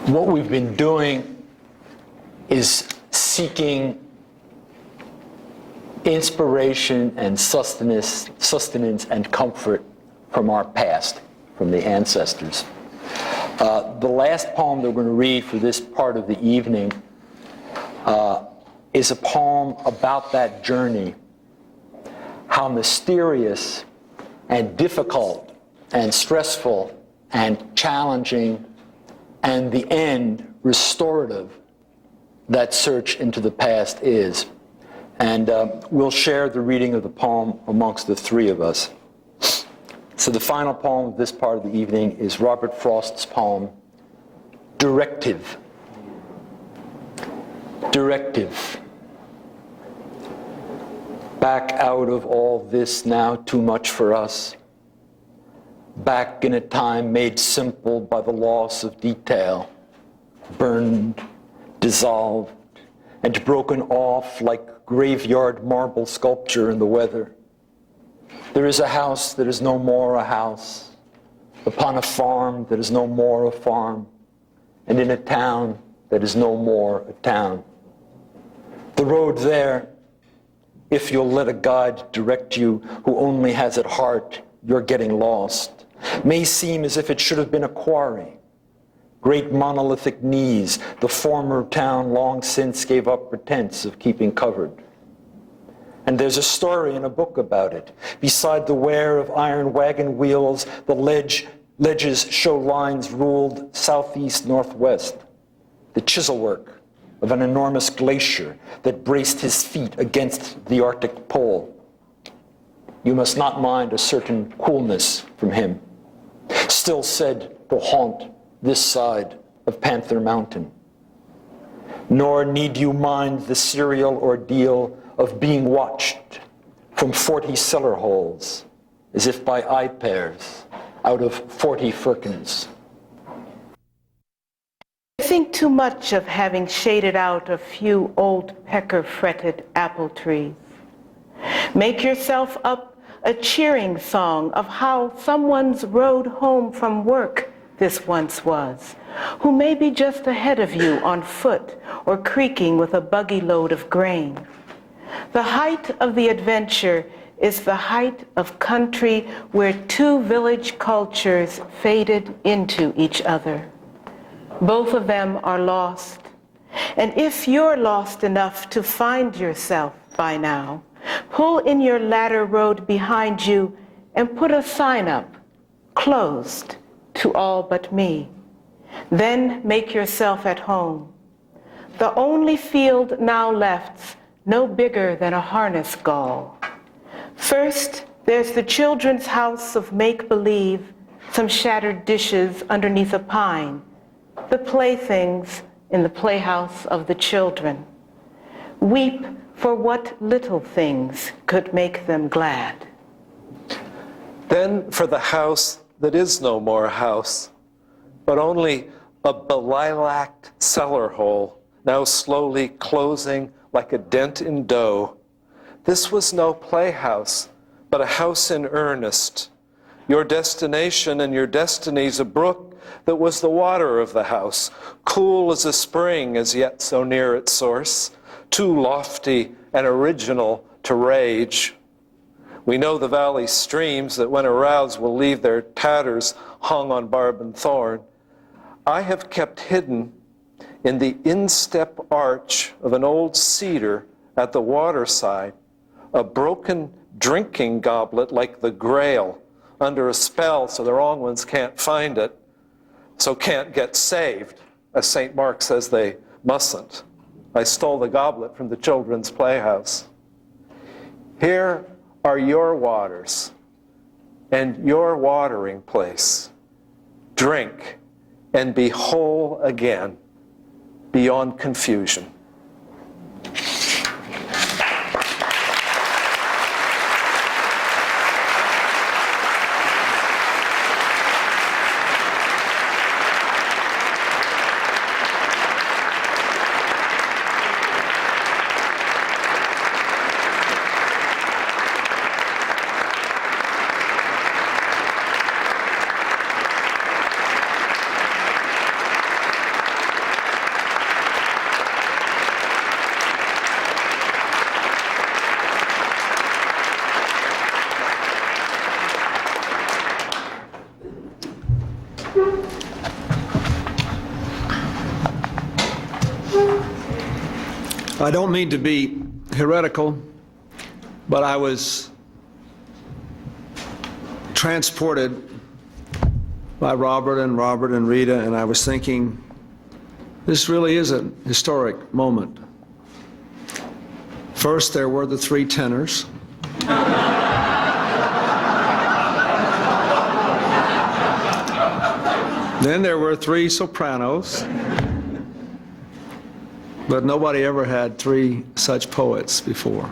What we've been doing is seeking inspiration and sustenance and comfort from our past, from the ancestors. The last poem that we're going to read for this part of the evening is a poem about that journey, how mysterious and difficult and stressful and challenging and the end restorative that search into the past is. And we'll share the reading of the poem amongst the three of us. So the final poem of this part of the evening is Robert Frost's poem, Directive. Directive. Back out of all this now too much for us. Back in a time made simple by the loss of detail, burned, dissolved, and broken off like graveyard marble sculpture in the weather. There is a house that is no more a house, upon a farm that is no more a farm, and in a town that is no more a town. The road there, if you'll let a guide direct you who only has at heart you're getting lost, may seem as if it should have been a quarry. Great monolithic knees the former town long since gave up pretense of keeping covered. And there's a story in a book about it. Beside the wear of iron wagon wheels, the ledges show lines ruled southeast-northwest. The chisel work of an enormous glacier that braced his feet against the Arctic pole. You must not mind a certain coolness from him, still said to haunt this side of Panther Mountain. Nor need you mind the serial ordeal of being watched from 40 cellar holes, as if by eye pairs, out of 40 firkins. I think too much of having shaded out a few old pecker-fretted apple trees. Make yourself up a cheering song of how someone's road home from work this once was, who may be just ahead of you on foot or creaking with a buggy load of grain. The height of the adventure is the height of country where two village cultures faded into each other. Both of them are lost. And if you're lost enough to find yourself by now, pull in your ladder road behind you and put a sign up, closed to all but me. Then make yourself at home. The only field now left's no bigger than a harness gall. First, there's the children's house of make-believe some shattered dishes underneath a pine, the playthings in the playhouse of the children. Weep for what little things could make them glad. Then for the house that is no more a house, but only a belilaced cellar hole, now slowly closing like a dent in dough. This was no playhouse, but a house in earnest. Your destination and your destiny's a brook that was the water of the house, cool as a spring as yet so near its source, too lofty and original to rage. We know the valley streams that when aroused will leave their tatters hung on barb and thorn. I have kept hidden in the instep arch of an old cedar at the waterside a broken drinking goblet like the Grail under a spell so the wrong ones can't find it, so can't get saved, as St. Mark says they mustn't. I stole the goblet from the children's playhouse. Here are your waters and your watering place. Drink and be whole again, beyond confusion. I don't mean to be heretical, but I was transported by Robert and Rita, and I was thinking, this really is a historic moment. First, there were the three tenors. Then there were three sopranos. But nobody ever had three such poets before.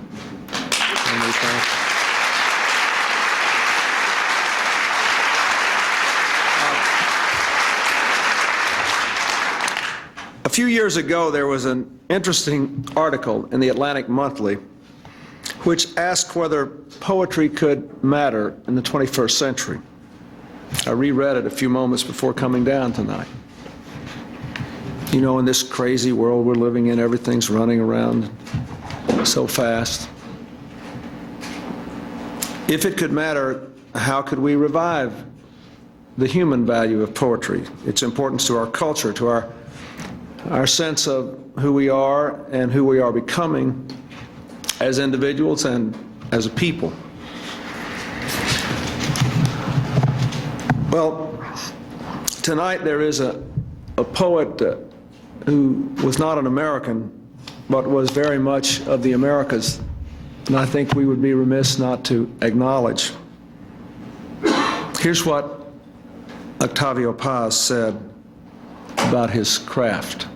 A few years ago, there was an interesting article in the Atlantic Monthly which asked whether poetry could matter in the 21st century. I reread it a few moments before coming down tonight. You know, in this crazy world we're living in, everything's running around so fast. If it could matter, how could we revive the human value of poetry, its importance to our culture, to our sense of who we are and who we are becoming as individuals and as a people? Well, tonight there is a poet who was not an American, but was very much of the Americas, and I think we would be remiss not to acknowledge. Here's what Octavio Paz said about his craft.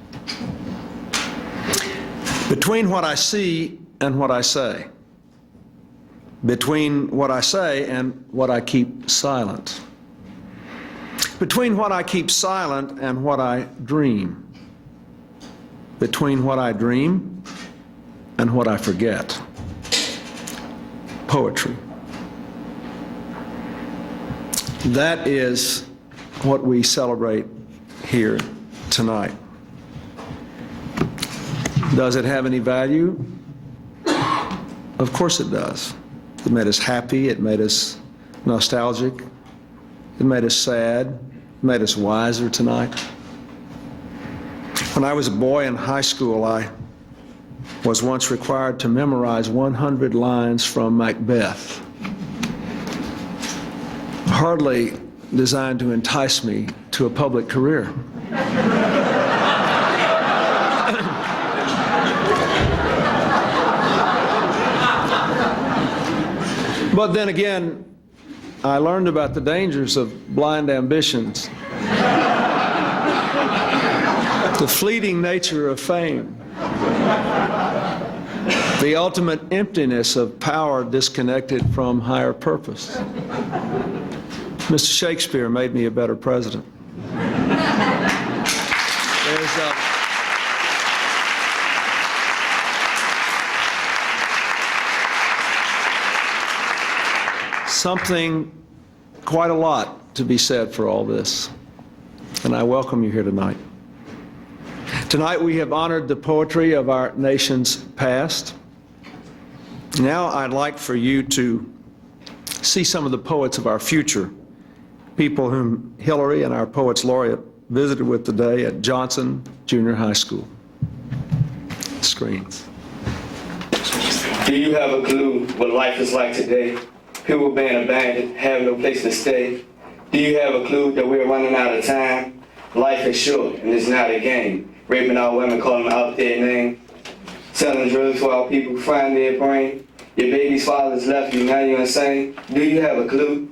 Between what I see and what I say, between what I say and what I keep silent, between what I keep silent and what I dream, between what I dream and what I forget. Poetry. That is what we celebrate here tonight. Does it have any value? Of course it does. It made us happy, it made us nostalgic, it made us sad, it made us wiser tonight. When I was a boy in high school, I was once required to memorize 100 lines from Macbeth. Hardly designed to entice me to a public career. But then again, I learned about the dangers of blind ambitions, the fleeting nature of fame, the ultimate emptiness of power disconnected from higher purpose. Mr. Shakespeare made me a better president. There's something, quite a lot, to be said for all this, and I welcome you here tonight. Tonight we have honored the poetry of our nation's past. Now I'd like for you to see some of the poets of our future, people whom Hillary and our Poets Laureate visited with today at Johnson Junior High School. Screens. Do you have a clue what life is like today? People being abandoned, have no place to stay. Do you have a clue that we're running out of time? Life is short and it's not a game. Raping our women, calling them out their name. Selling drugs while people find their brain. Your baby's father's left you, now you're insane. Do you have a clue?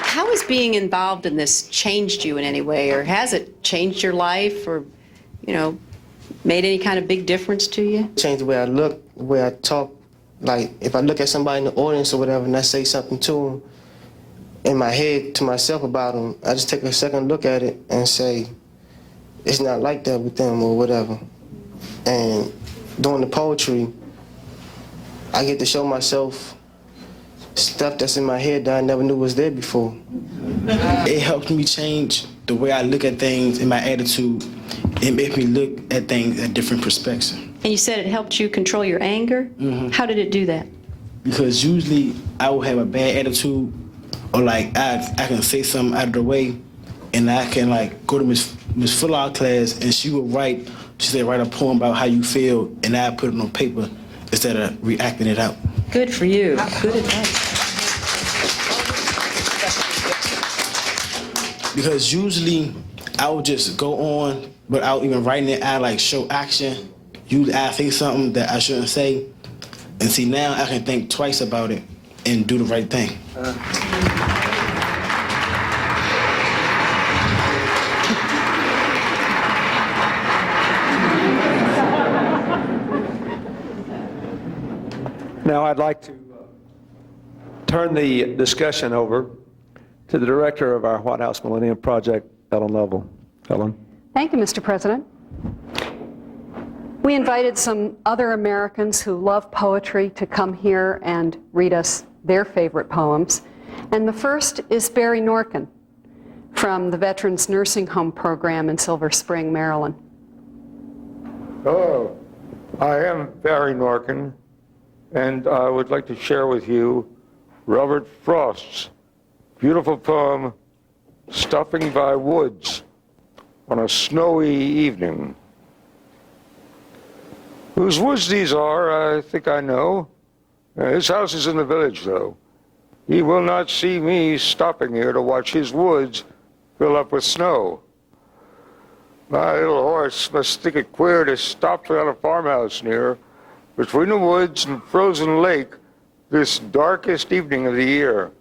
How has being involved in this changed you in any way, or has it changed your life, or, you know, made any kind of big difference to you? Changed the way I look, the way I talk. Like, if I look at somebody in the audience or whatever and I say something to them in my head to myself about them, I just take a second look at it and say, it's not like that with them or whatever. And doing the poetry, I get to show myself stuff that's in my head that I never knew was there before. It helped me change the way I look at things and my attitude. It made me look at things at different perspectives. And you said it helped you control your anger? Mm-hmm. How did it do that? Because usually I will have a bad attitude, or like I can say something out of the way, and I can like go to Miss Fuller's class and she would write a poem about how you feel, and I put it on paper instead of reacting it out. Good for you. Good advice. Because usually I would just go on without even writing it. I like show action. Usually I say something that I shouldn't say, and see now I can think twice about it and do the right thing. Now I'd like to turn the discussion over to the director of our White House Millennium Project, Ellen Lovell. Ellen. Thank you, Mr. President. We invited some other Americans who love poetry to come here and read us their favorite poems. And the first is Barry Norkin from the Veterans Nursing Home Program in Silver Spring, Maryland. Hello, I am Barry Norkin, and I would like to share with you Robert Frost's beautiful poem, Stopping by Woods on a Snowy Evening. Whose woods these are, I think I know. His house is in the village, though. He will not see me stopping here to watch his woods fill up with snow. My little horse must think it queer to stop at a farmhouse near, between the woods and frozen lake, this darkest evening of the year.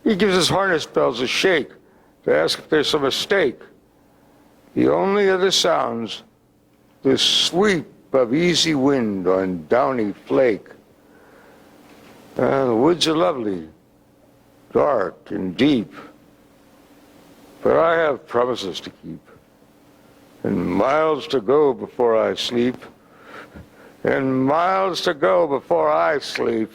He gives his harness bells a shake to ask if there's some mistake. The only other sounds, the sweep of easy wind on downy flake. The woods are lovely, dark and deep, but I have promises to keep, and miles to go before I sleep, and miles to go before I sleep.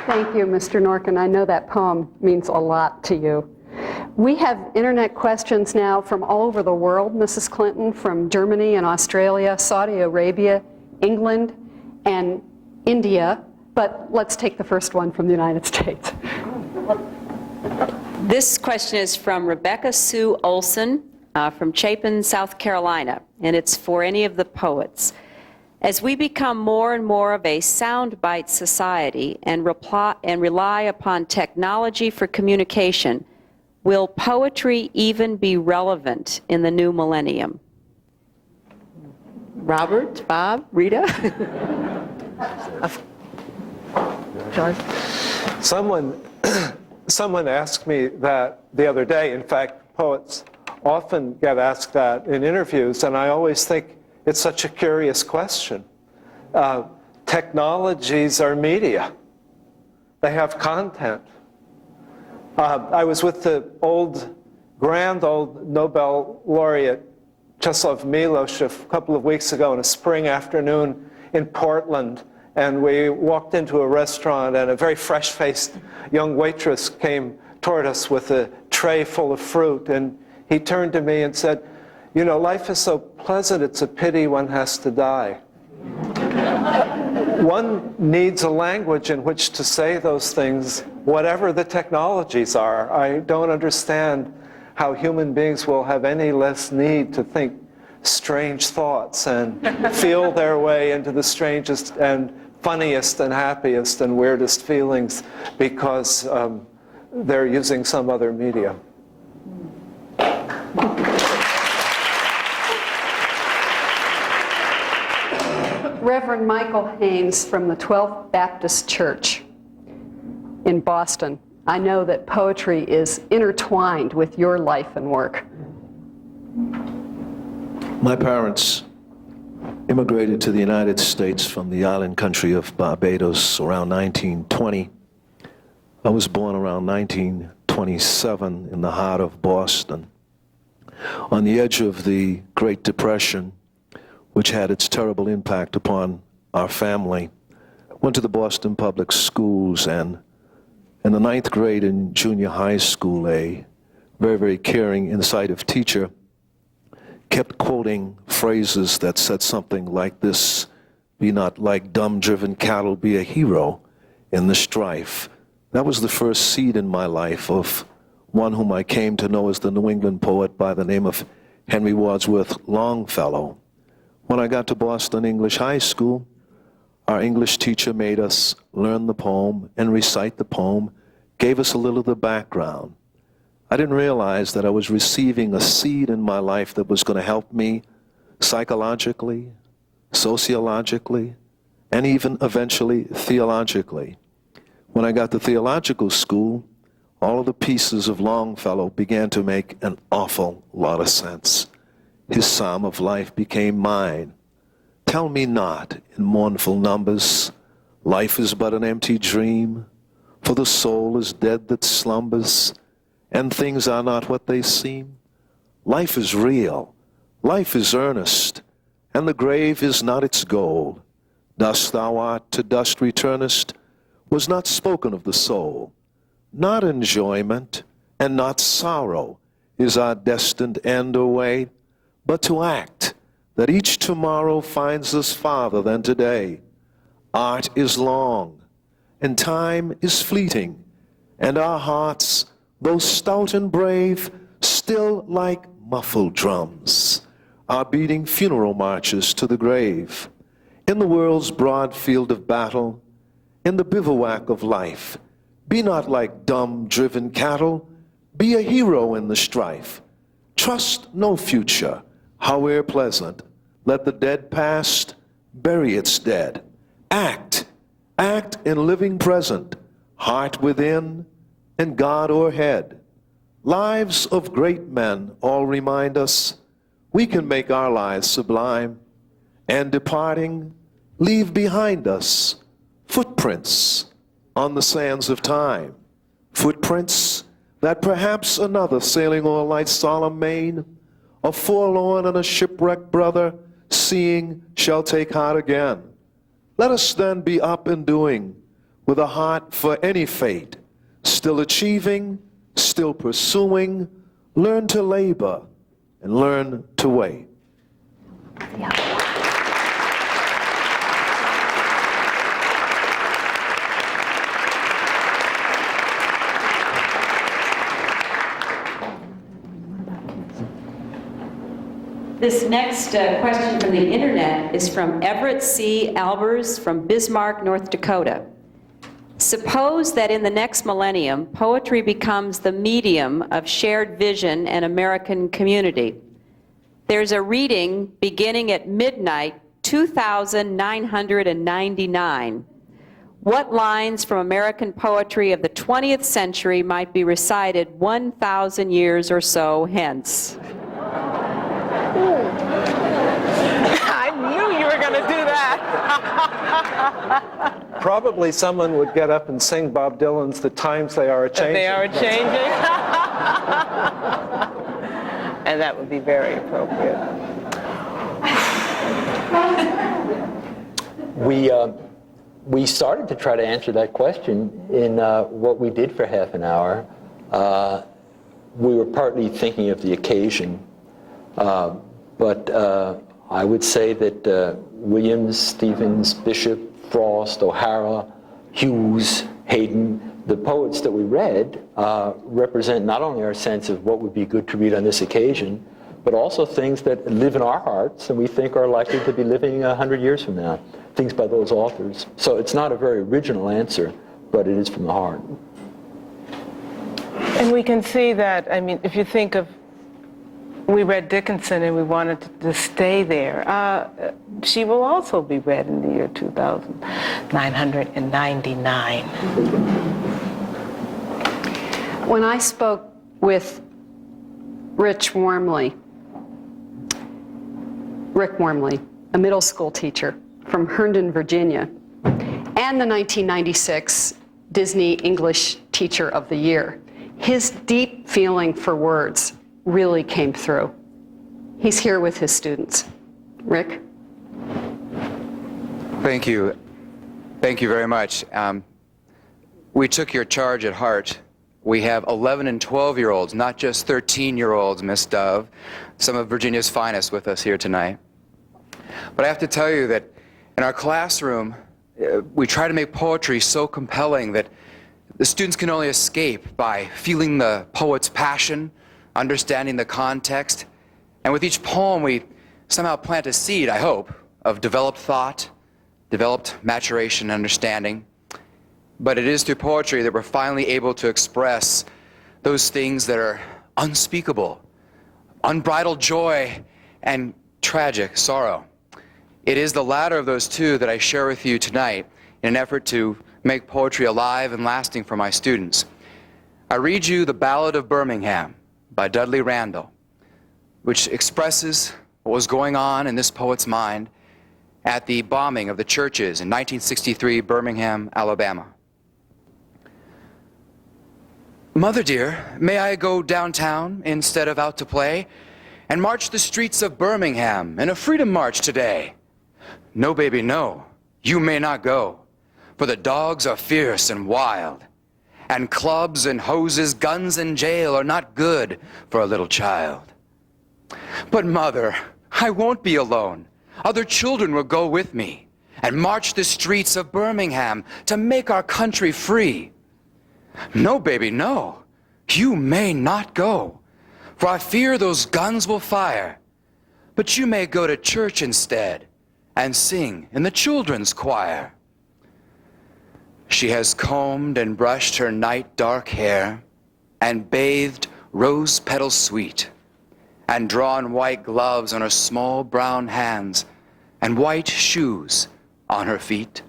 Thank you, Mr. Norkin. I know that poem means a lot to you. We have internet questions now from all over the world, Mrs. Clinton, from Germany and Australia, Saudi Arabia, England, and India. But let's take the first one from the United States. This question is from Rebecca Sue Olson from Chapin, South Carolina, and it's for any of the poets. As we become more and more of a soundbite society and rely upon technology for communication, will poetry even be relevant in the new millennium? Robert, Bob, Rita? John? Someone asked me that the other day. In fact, poets often get asked that in interviews, and I always think it's such a curious question. Technologies are media. They have content. I was with the grand old Nobel laureate Czeslaw Milosz a couple of weeks ago on a spring afternoon in Portland, and we walked into a restaurant, and a very fresh-faced young waitress came toward us with a tray full of fruit, and he turned to me and said, "You know, life is so pleasant, it's a pity one has to die." One needs a language in which to say those things, whatever the technologies are. I don't understand how human beings will have any less need to think strange thoughts and feel their way into the strangest and funniest and happiest and weirdest feelings because they're using some other medium. Reverend Michael Haynes from the 12th Baptist Church in Boston. I know that poetry is intertwined with your life and work. My parents immigrated to the United States from the island country of Barbados around 1920. I was born around 1927 in the heart of Boston, on the edge of the Great Depression, which had its terrible impact upon our family. Went to the Boston public schools, and in the 9th grade in junior high school, a very, very caring, incisive teacher kept quoting phrases that said something like this: "Be not like dumb-driven cattle, be a hero in the strife." That was the first seed in my life of one whom I came to know as the New England poet by the name of Henry Wadsworth Longfellow. When I got to Boston English High School, our English teacher made us learn the poem and recite the poem, gave us a little of the background. I didn't realize that I was receiving a seed in my life that was going to help me psychologically, sociologically, and even eventually theologically. When I got to theological school, all of the pieces of Longfellow began to make an awful lot of sense. His psalm of life became mine. Tell me not in mournful numbers, life is but an empty dream, for the soul is dead that slumbers, and things are not what they seem. Life is real, life is earnest, and the grave is not its goal. Dust thou art, to dust returnest, was not spoken of the soul. Not enjoyment and not sorrow is our destined end or way, but to act, that each tomorrow finds us farther than today. Art is long, and time is fleeting, and our hearts, though stout and brave, still like muffled drums, are beating funeral marches to the grave. In the world's broad field of battle, in the bivouac of life, be not like dumb, driven cattle, be a hero in the strife. Trust no future, howe'er pleasant. Let the dead past bury its dead. Act in living present, heart within and God o'erhead. Lives of great men all remind us we can make our lives sublime, and departing, leave behind us footprints on the sands of time. Footprints that perhaps another sailing o'er life's solemn main, a forlorn and a shipwrecked brother, seeing, shall take heart again. Let us then be up and doing, with a heart for any fate, still achieving, still pursuing, learn to labor and learn to wait. This next question from the internet is from Everett C. Albers from Bismarck, North Dakota. Suppose that in the next millennium, poetry becomes the medium of shared vision and American community. There's a reading beginning at midnight, 2,999. What lines from American poetry of the 20th century might be recited 1,000 years or so hence? I knew you were going to do that. Probably someone would get up and sing Bob Dylan's "The Times They Are A-Changing." They are changing. And that would be very appropriate. We started to try to answer that question in what we did for half an hour. We were partly thinking of the occasion, but I would say that Williams, Stevens, Bishop, Frost, O'Hara, Hughes, Hayden, the poets that we read represent not only our sense of what would be good to read on this occasion, but also things that live in our hearts and we think are likely to be living 100 years from now, things by those authors. So it's not a very original answer, but it is from the heart. And we can see that, I mean, if you think of, we read Dickinson and we wanted to stay there. She will also be read in the year 2,999. When I spoke with Rick Wormley, a middle school teacher from Herndon, Virginia, and the 1996 Disney English Teacher of the Year, his deep feeling for words really came through. He's here with his students. Rick? Thank you. Thank you very much. We took your charge at heart. We have 11 and 12-year-olds, not just 13-year-olds, Miss Dove, some of Virginia's finest with us here tonight. But I have to tell you that in our classroom, we try to make poetry so compelling that the students can only escape by feeling the poet's passion, understanding the context, and with each poem we somehow plant a seed, I hope, of developed thought, developed maturation and understanding. But it is through poetry that we're finally able to express those things that are unspeakable, unbridled joy and tragic sorrow. It is the latter of those two that I share with you tonight in an effort to make poetry alive and lasting for my students. I read you the Ballad of Birmingham by Dudley Randall, which expresses what was going on in this poet's mind at the bombing of the churches in 1963, Birmingham, Alabama. Mother dear, may I go downtown instead of out to play and march the streets of Birmingham in a freedom march today? No, baby, no, you may not go, for the dogs are fierce and wild, and clubs and hoses, guns and jail are not good for a little child. But mother, I won't be alone. Other children will go with me and march the streets of Birmingham to make our country free. No, baby, no, you may not go, for I fear those guns will fire. But you may go to church instead and sing in the children's choir. She has combed and brushed her night dark hair and bathed rose petals sweet and drawn white gloves on her small brown hands and white shoes on her feet.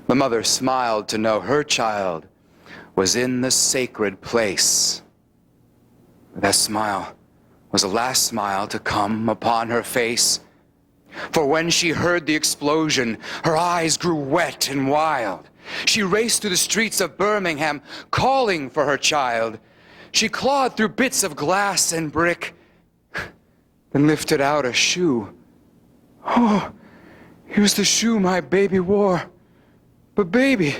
The mother smiled to know her child was in the sacred place. That smile was the last smile to come upon her face. For when she heard the explosion, her eyes grew wet and wild. She raced through the streets of Birmingham, calling for her child. She clawed through bits of glass and brick, then lifted out a shoe. Oh, here's the shoe my baby wore. But baby,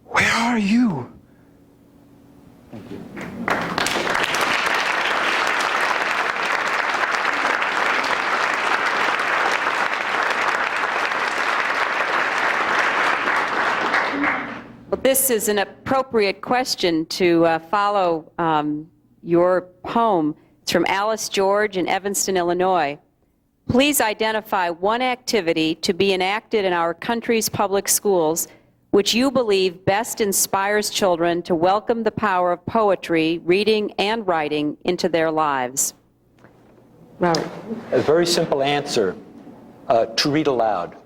where are you? Thank you. Well, this is an appropriate question to follow your poem. It's It's from Alice George in Evanston, Illinois. Please identify one activity to be enacted in our country's public schools which you believe best inspires children to welcome the power of poetry, reading, and writing into their lives. Robert. A very simple answer, to read aloud.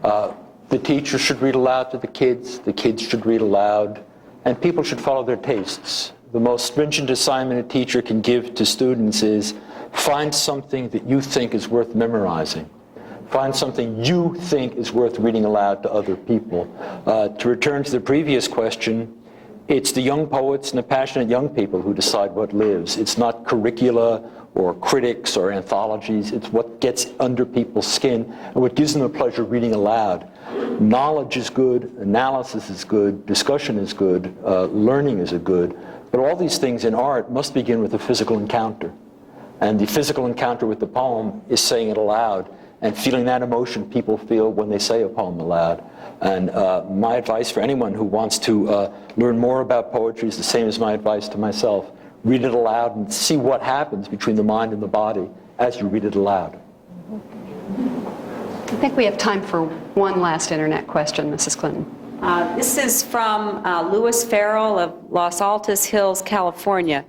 The teacher should read aloud to the kids should read aloud, and people should follow their tastes. The most stringent assignment a teacher can give to students is find something that you think is worth memorizing. Find something you think is worth reading aloud to other people. To return to the previous question, it's the young poets and the passionate young people who decide what lives. It's not curricula or critics or anthologies. It's what gets under people's skin and what gives them the pleasure of reading aloud. Knowledge is good, analysis is good, discussion is good, learning is good, but all these things in art must begin with a physical encounter. And the physical encounter with the poem is saying it aloud and feeling that emotion people feel when they say a poem aloud. And my advice for anyone who wants to learn more about poetry is the same as my advice to myself. Read it aloud and see what happens between the mind and the body as you read it aloud. I think we have time for one last internet question, Mrs. Clinton. This is from Louis Farrell of Los Altos Hills, California.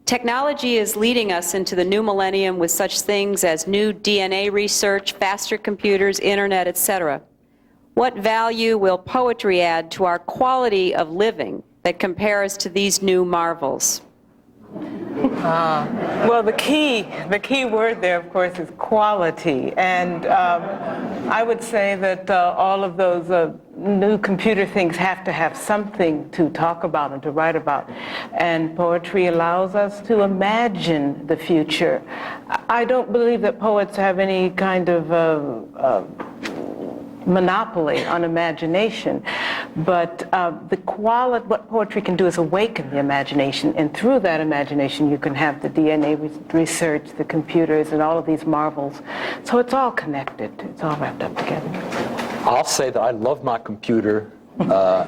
Technology is leading us into the new millennium with such things as new DNA research, faster computers, internet, etc. What value will poetry add to our quality of living that compares to these new marvels? Well, the key word there, of course, is quality. And I would say that all of those new computer things have to have something to talk about and to write about. And poetry allows us to imagine the future. I don't believe that poets have any kind of monopoly on imagination, but what poetry can do is awaken the imagination, and through that imagination you can have the DNA research, the computers, and all of these marvels. So it's all connected. It's all wrapped up together. I'll say that I love my computer. I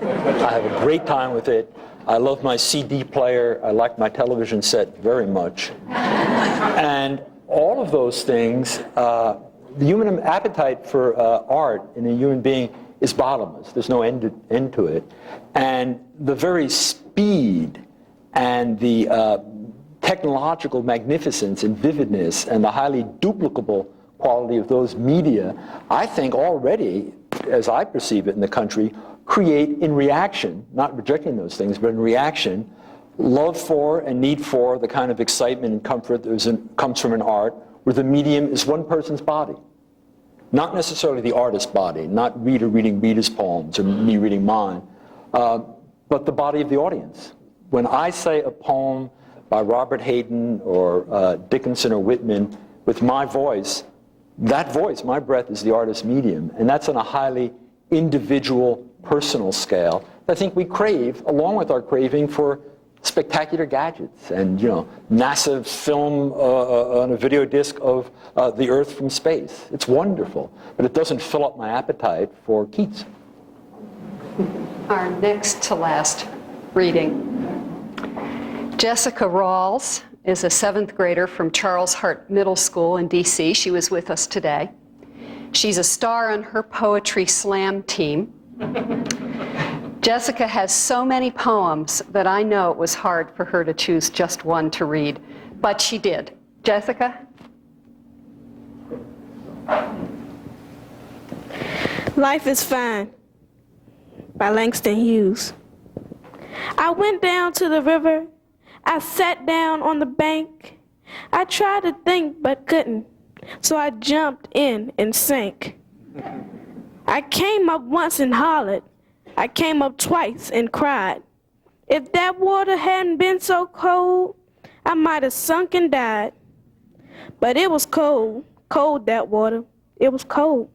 have a great time with it. I love my CD player. I like my television set very much. And all of those things, the human appetite for art in a human being is bottomless. There's no end to it. And the very speed and the technological magnificence and vividness and the highly duplicable quality of those media, I think already, as I perceive it in the country, create in reaction, not rejecting those things, but in reaction, love for and need for the kind of excitement and comfort that comes from an art where the medium is one person's body. Not necessarily the artist's body, not reader reading Rita's poems or me reading mine, but the body of the audience. When I say a poem by Robert Hayden or Dickinson or Whitman with my voice, that voice, my breath, is the artist's medium, and that's on a highly individual, personal scale that I think we crave, along with our craving for spectacular gadgets and, massive film on a video disc of the Earth from space. It's wonderful, but it doesn't fill up my appetite for Keats. Our next to last reading. Jessica Rawls is a 7th grader from Charles Hart Middle School in D.C. She was with us today. She's a star on her poetry slam team. Jessica has so many poems that I know it was hard for her to choose just one to read, but she did. Jessica? Life is Fine by Langston Hughes. I went down to the river. I sat down on the bank. I tried to think but couldn't, so I jumped in and sank. I came up once and hollered. I came up twice and cried. If that water hadn't been so cold, I might have sunk and died. But it was cold, cold that water, it was cold.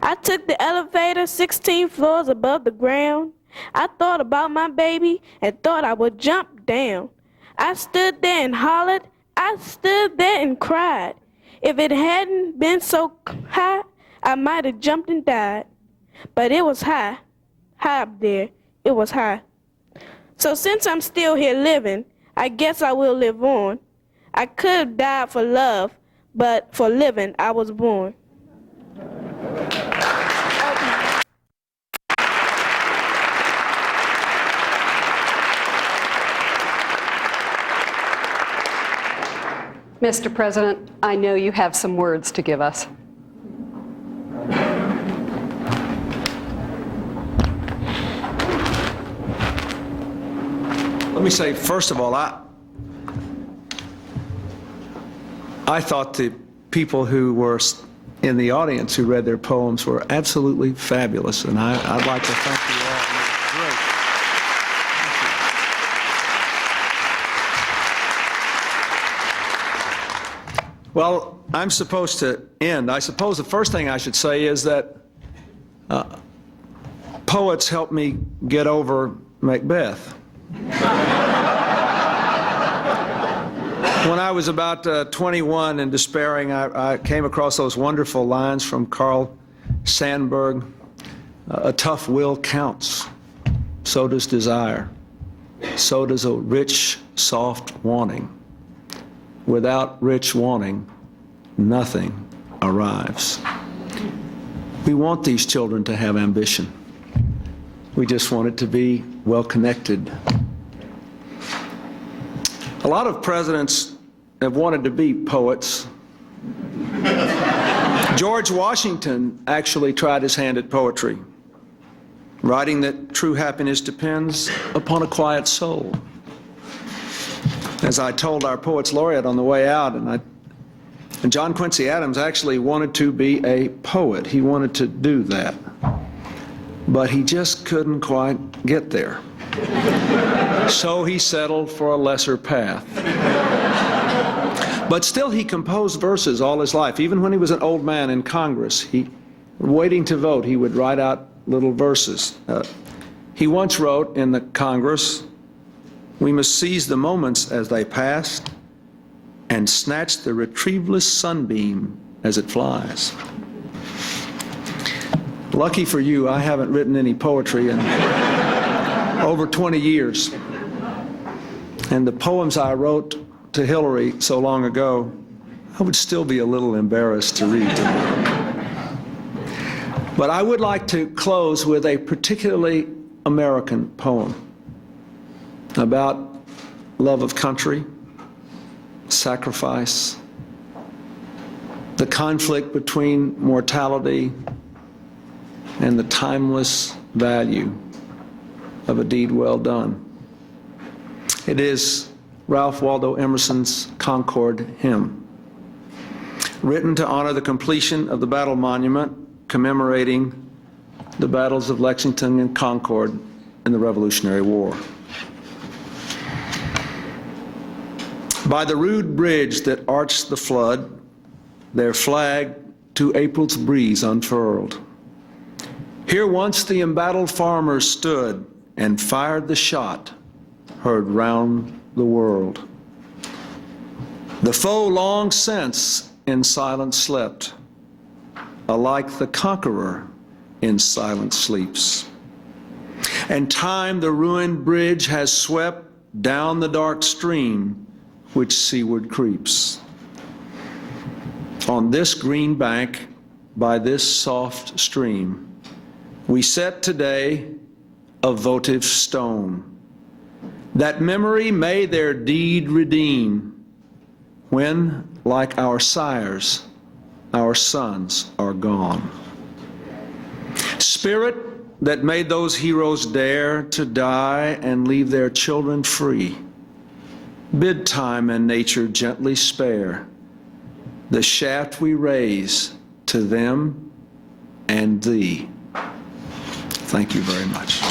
I took the elevator 16 floors above the ground. I thought about my baby and thought I would jump down. I stood there and hollered, I stood there and cried. If it hadn't been so high, I might have jumped and died. But it was high. High up there, it was high. So since I'm still here living, I guess I will live on. I could have died for love, but for living I was born. Mr. President, I know you have some words to give us. Let me say, first of all, I thought the people who were in the audience who read their poems were absolutely fabulous, and I'd like to thank you all. Great. Well, I'm supposed to end. I suppose the first thing I should say is that poets helped me get over Macbeth. When I was about 21 and despairing, I came across those wonderful lines from Carl Sandburg. A tough will counts, so does desire, so does a rich, soft wanting. Without rich wanting, nothing arrives. We want these children to have ambition. We just want it to be well connected. A lot of presidents have wanted to be poets. George Washington actually tried his hand at poetry, writing that true happiness depends upon a quiet soul. As I told our Poets Laureate on the way out, and John Quincy Adams actually wanted to be a poet. He wanted to do that. But he just couldn't quite get there. So he settled for a lesser path. But still he composed verses all his life. Even when he was an old man in Congress, waiting to vote, he would write out little verses. He once wrote in the Congress, "We must seize the moments as they pass and snatch the retrieveless sunbeam as it flies." Lucky for you, I haven't written any poetry in over 20 years. And the poems I wrote to Hillary so long ago, I would still be a little embarrassed to read to her. But I would like to close with a particularly American poem about love of country, sacrifice, the conflict between mortality and the timeless value of a deed well done. It is Ralph Waldo Emerson's Concord Hymn, written to honor the completion of the battle monument commemorating the battles of Lexington and Concord in the Revolutionary War. By the rude bridge that arched the flood, their flag to April's breeze unfurled. Here once the embattled farmers stood and fired the shot heard round the world. The foe long since in silence slept, alike the conqueror in silence sleeps. And time the ruined bridge has swept down the dark stream which seaward creeps. On this green bank, by this soft stream, we set today a votive stone, that memory may their deed redeem, when, like our sires, our sons are gone. Spirit that made those heroes dare to die and leave their children free, bid time and nature gently spare the shaft we raise to them and thee. Thank you very much.